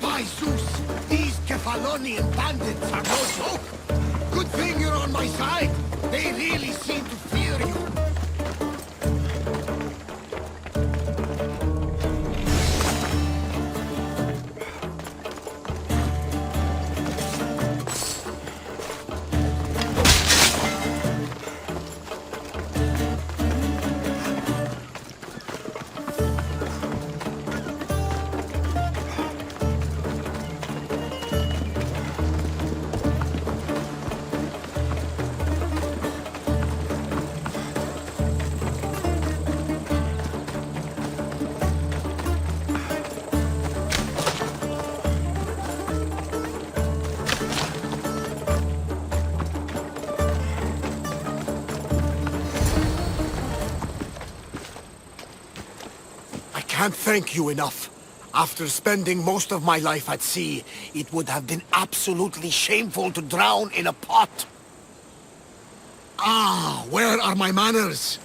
By Zeus, these Kefalonian bandits are no joke. Good thing you're on my side. They really seem to fear you. I can't thank you enough. After spending most of my life at sea, it would have been absolutely shameful to drown in a pot. Ah, where are my manners?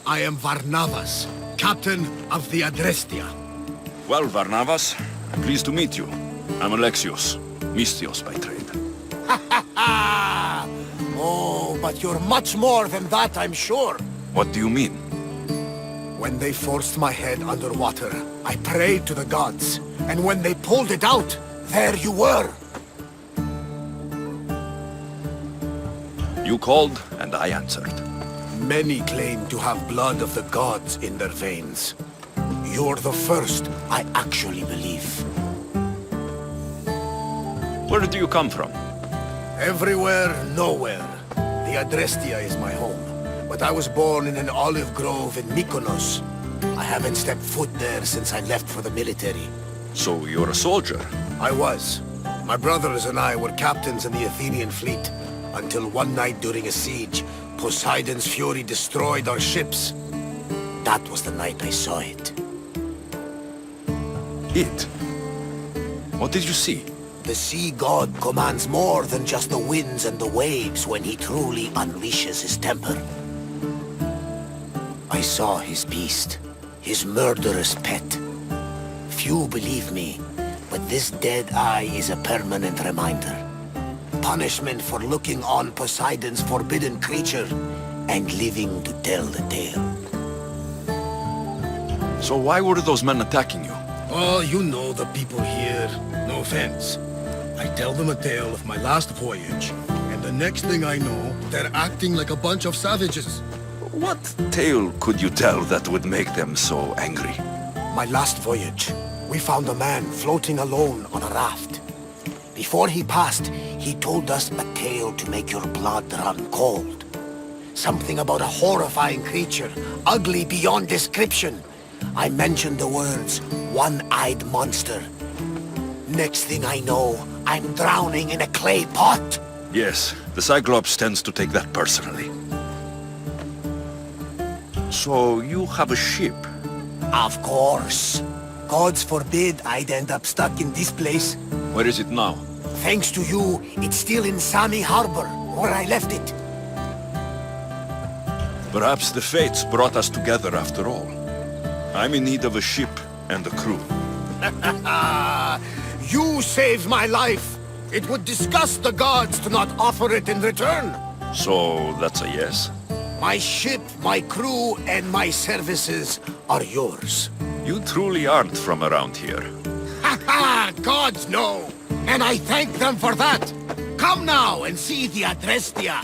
I am Varnavas, captain of the Adrestia. Well, Varnavas, pleased to meet you. I'm Alexios, Mystios by trade. Oh, but you're much more than that, I'm sure. What do you mean? When they forced my head underwater, I prayed to the gods. And when they pulled it out, there you were. You called, and I answered. Many claim to have blood of the gods in their veins. You're the first I actually believe. Where do you come from? Everywhere, nowhere. The Adrestia is my home. But I was born in an olive grove in Mykonos. I haven't stepped foot there since I left for the military. So you're a soldier? I was. My brothers and I were captains in the Athenian fleet, until one night during a siege, Poseidon's fury destroyed our ships. That was the night I saw it. It? What did you see? The sea god commands more than just the winds and the waves when he truly unleashes his temper. I saw his beast, his murderous pet. Few believe me, but this dead eye is a permanent reminder. Punishment for looking on Poseidon's forbidden creature and living to tell the tale. So why were those men attacking you? Oh, you know the people here. No offense. I tell them a tale of my last voyage, and the next thing I know, they're acting like a bunch of savages. What tale could you tell that would make them so angry? My last voyage, we found a man floating alone on a raft. Before he passed, he told us a tale to make your blood run cold. Something about a horrifying creature, ugly beyond description. I mentioned the words, one-eyed monster. Next thing I know, I'm drowning in a clay pot. Yes, the Cyclops tends to take that personally. So you have a ship? Of course. Gods forbid I'd end up stuck in this place. Where is it now? Thanks to you, it's still in Sami Harbor, where I left it. Perhaps the fates brought us together after all. I'm in need of a ship and a crew. You saved my life. It would disgust the gods to not offer it in return. So that's a yes? My ship, my crew, and my services are yours. You truly aren't from around here. Ha ha! Gods know! And I thank them for that! Come now and see the Adrestia.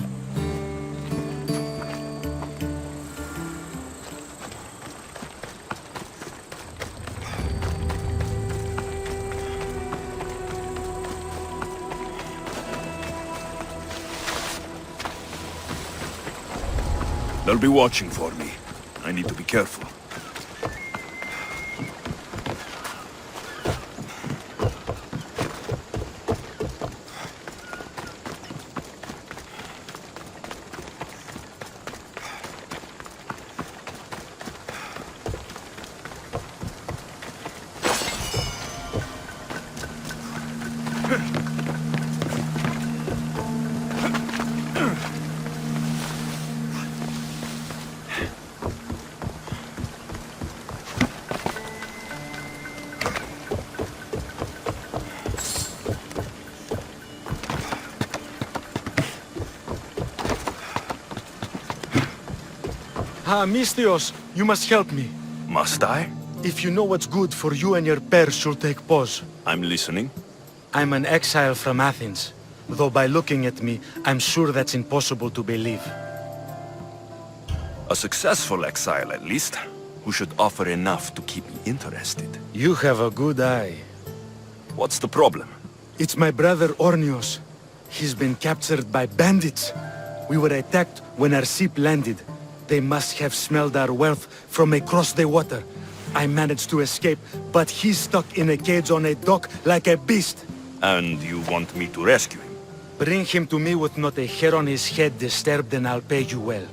They'll be watching for me. I need to be careful. Ah, Mistios, you must help me. Must I? If you know what's good for you and your pairs, you'll take pause. I'm listening. I'm an exile from Athens. Though by looking at me, I'm sure that's impossible to believe. A successful exile, at least, who should offer enough to keep me interested. You have a good eye. What's the problem? It's my brother Ornios. He's been captured by bandits. We were attacked when our ship landed. They must have smelled our wealth from across the water. I managed to escape, but he's stuck in a cage on a dock like a beast. And you want me to rescue him? Bring him to me with not a hair on his head disturbed and I'll pay you well.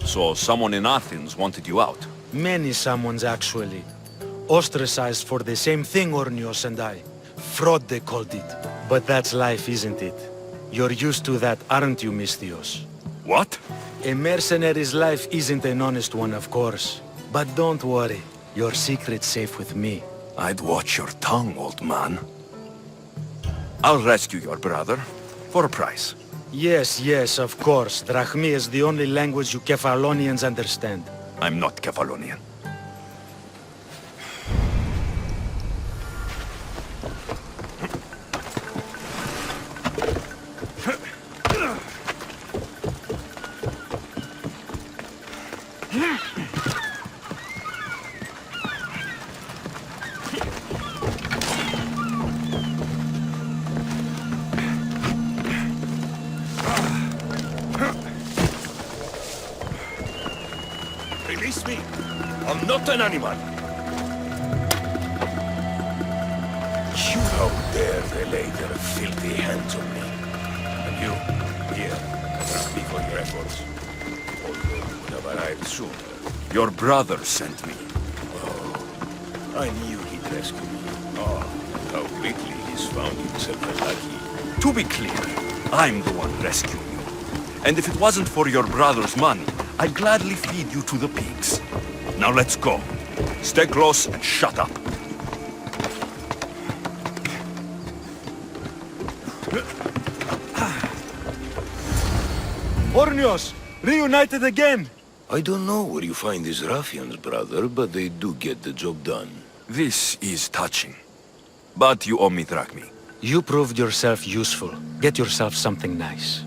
So someone in Athens wanted you out? Many someones, actually. Ostracized for the same thing, Ornios and I. Fraud, they called it. But that's life, isn't it? You're used to that, aren't you, Mistios? What? A mercenary's life isn't an honest one, of course. But don't worry. Your secret's safe with me. I'd watch your tongue, old man. I'll rescue your brother, for a price. Yes, yes, of course. Drachmi is the only language you Kefalonians understand. I'm not Kefalonian. Release me! I'm not an animal! You how dare they lay their filthy hands on me? And you, here, thank me for your efforts. Although you would have arrived sooner. Your brother sent me. Oh, I knew he'd rescue me. Oh, and how quickly he's found himself unlucky. To be clear, I'm the one rescuing you. And if it wasn't for your brother's money, I'd gladly feed you to the pigs. Now let's go. Stay close and shut up. Ornios! Reunited again! I don't know where you find these ruffians, brother, but they do get the job done. This is touching. But you owe me drachmi. You proved yourself useful. Get yourself something nice.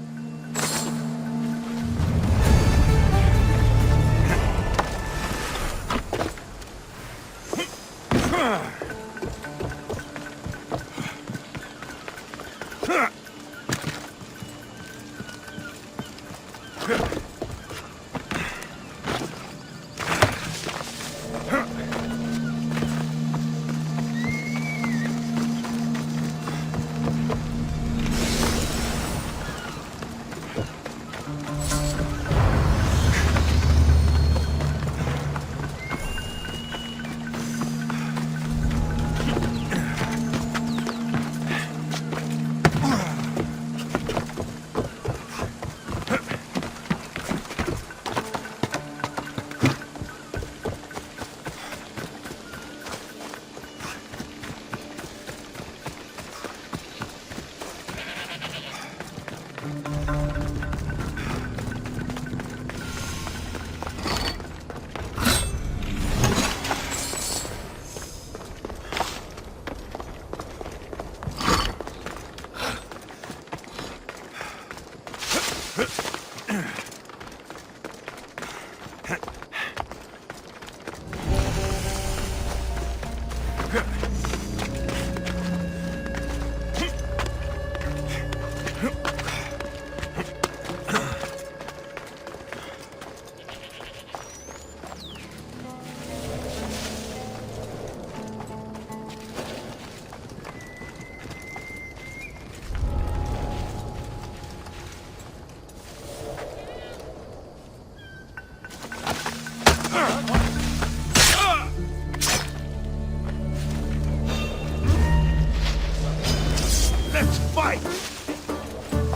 Let's fight!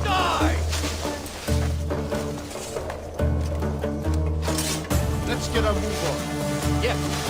Die! Let's get a move on. Yeah.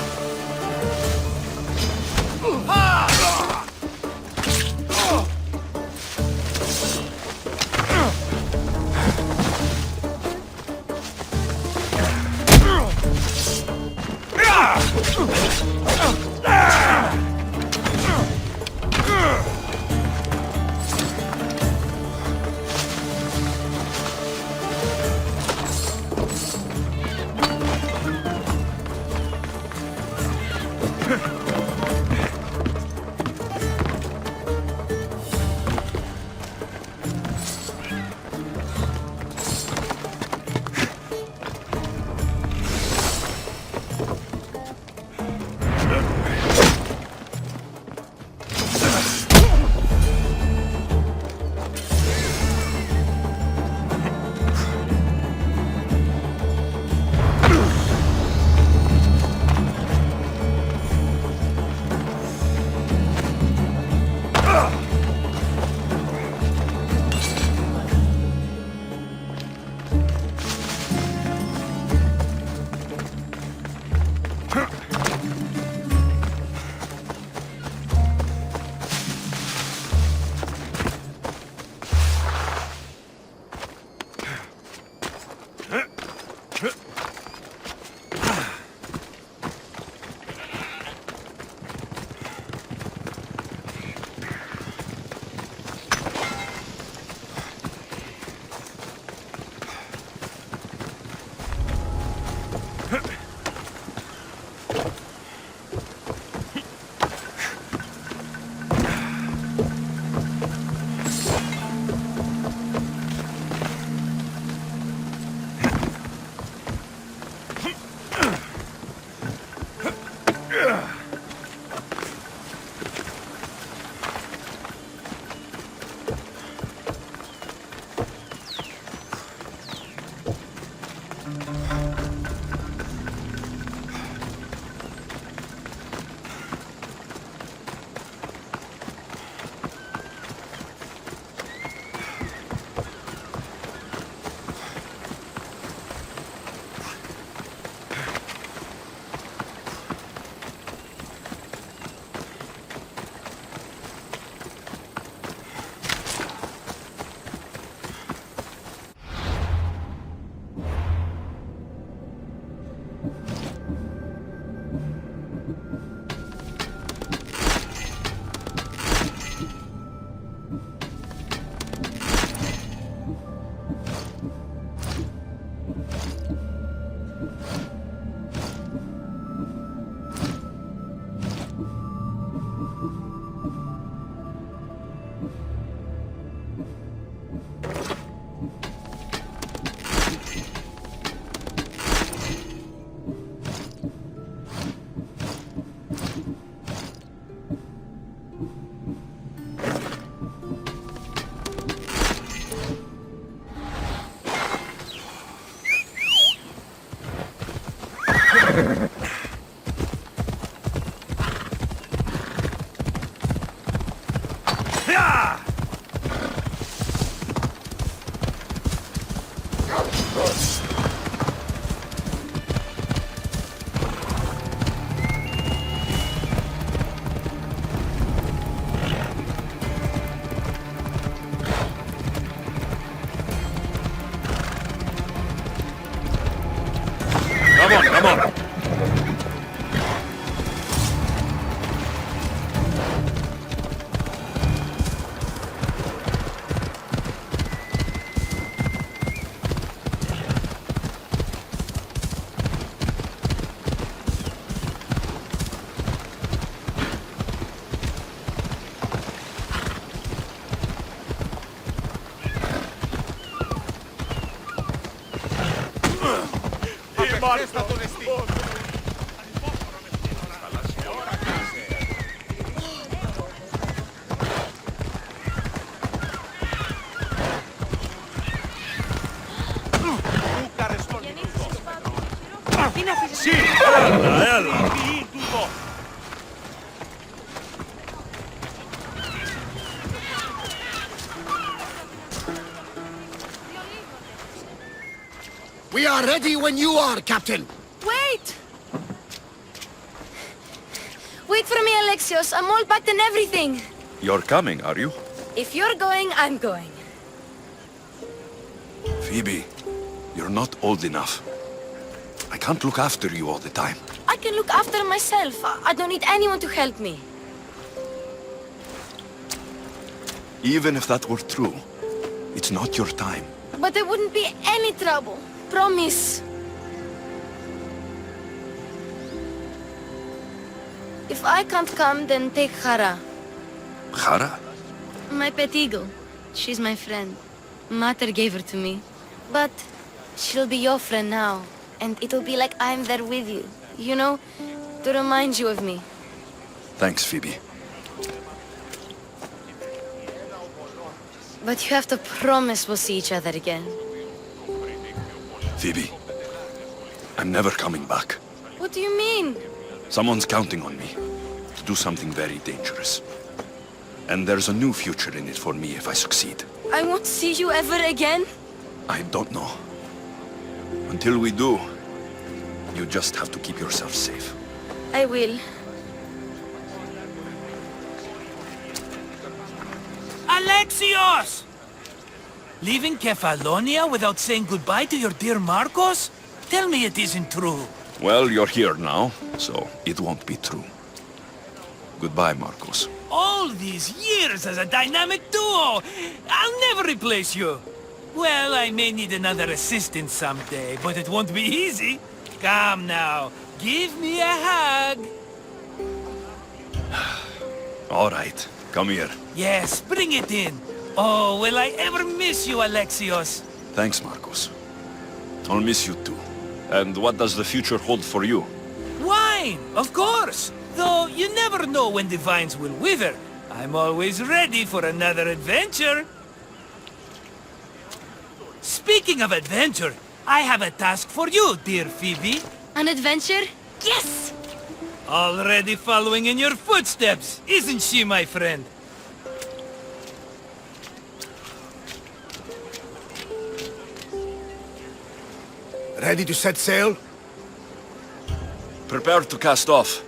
Come on, come on. Sì, ella. We are ready when you are, Captain. Wait! Wait for me, Alexios. I'm all packed and everything. You're coming, are you? If you're going, I'm going. Phoebe, you're not old enough. I can't look after you all the time. I can look after myself. I don't need anyone to help me. Even if that were true, it's not your time. But there wouldn't be any trouble. Promise. If I can't come, then take Hara. Hara? My pet eagle. She's my friend. Mater gave her to me. But she'll be your friend now. And it'll be like I'm there with you. You know, to remind you of me. Thanks, Phoebe. But you have to promise we'll see each other again. Phoebe, I'm never coming back. What do you mean? Someone's counting on me to do something very dangerous. And there's a new future in it for me if I succeed. I won't see you ever again? I don't know. Until we do, you just have to keep yourself safe. I will. Alexios! Leaving Kefalonia without saying goodbye to your dear Marcos? Tell me it isn't true. Well, you're here now, so it won't be true. Goodbye, Marcos. All these years as a dynamic duo! I'll never replace you! Well, I may need another assistant someday, but it won't be easy. Come now, give me a hug. All right, come here. Yes, bring it in. Oh, will I ever miss you, Alexios? Thanks, Marcos. I'll miss you too. And what does the future hold for you? Wine, of course. Though you never know when the vines will wither. I'm always ready for another adventure. Speaking of adventure, I have a task for you, dear Phoebe. An adventure? Yes! Already following in your footsteps, isn't she, my friend? Ready to set sail? Prepare to cast off.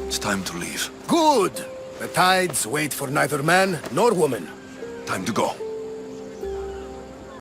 It's time to leave. Good! The tides wait for neither man nor woman. Time to go.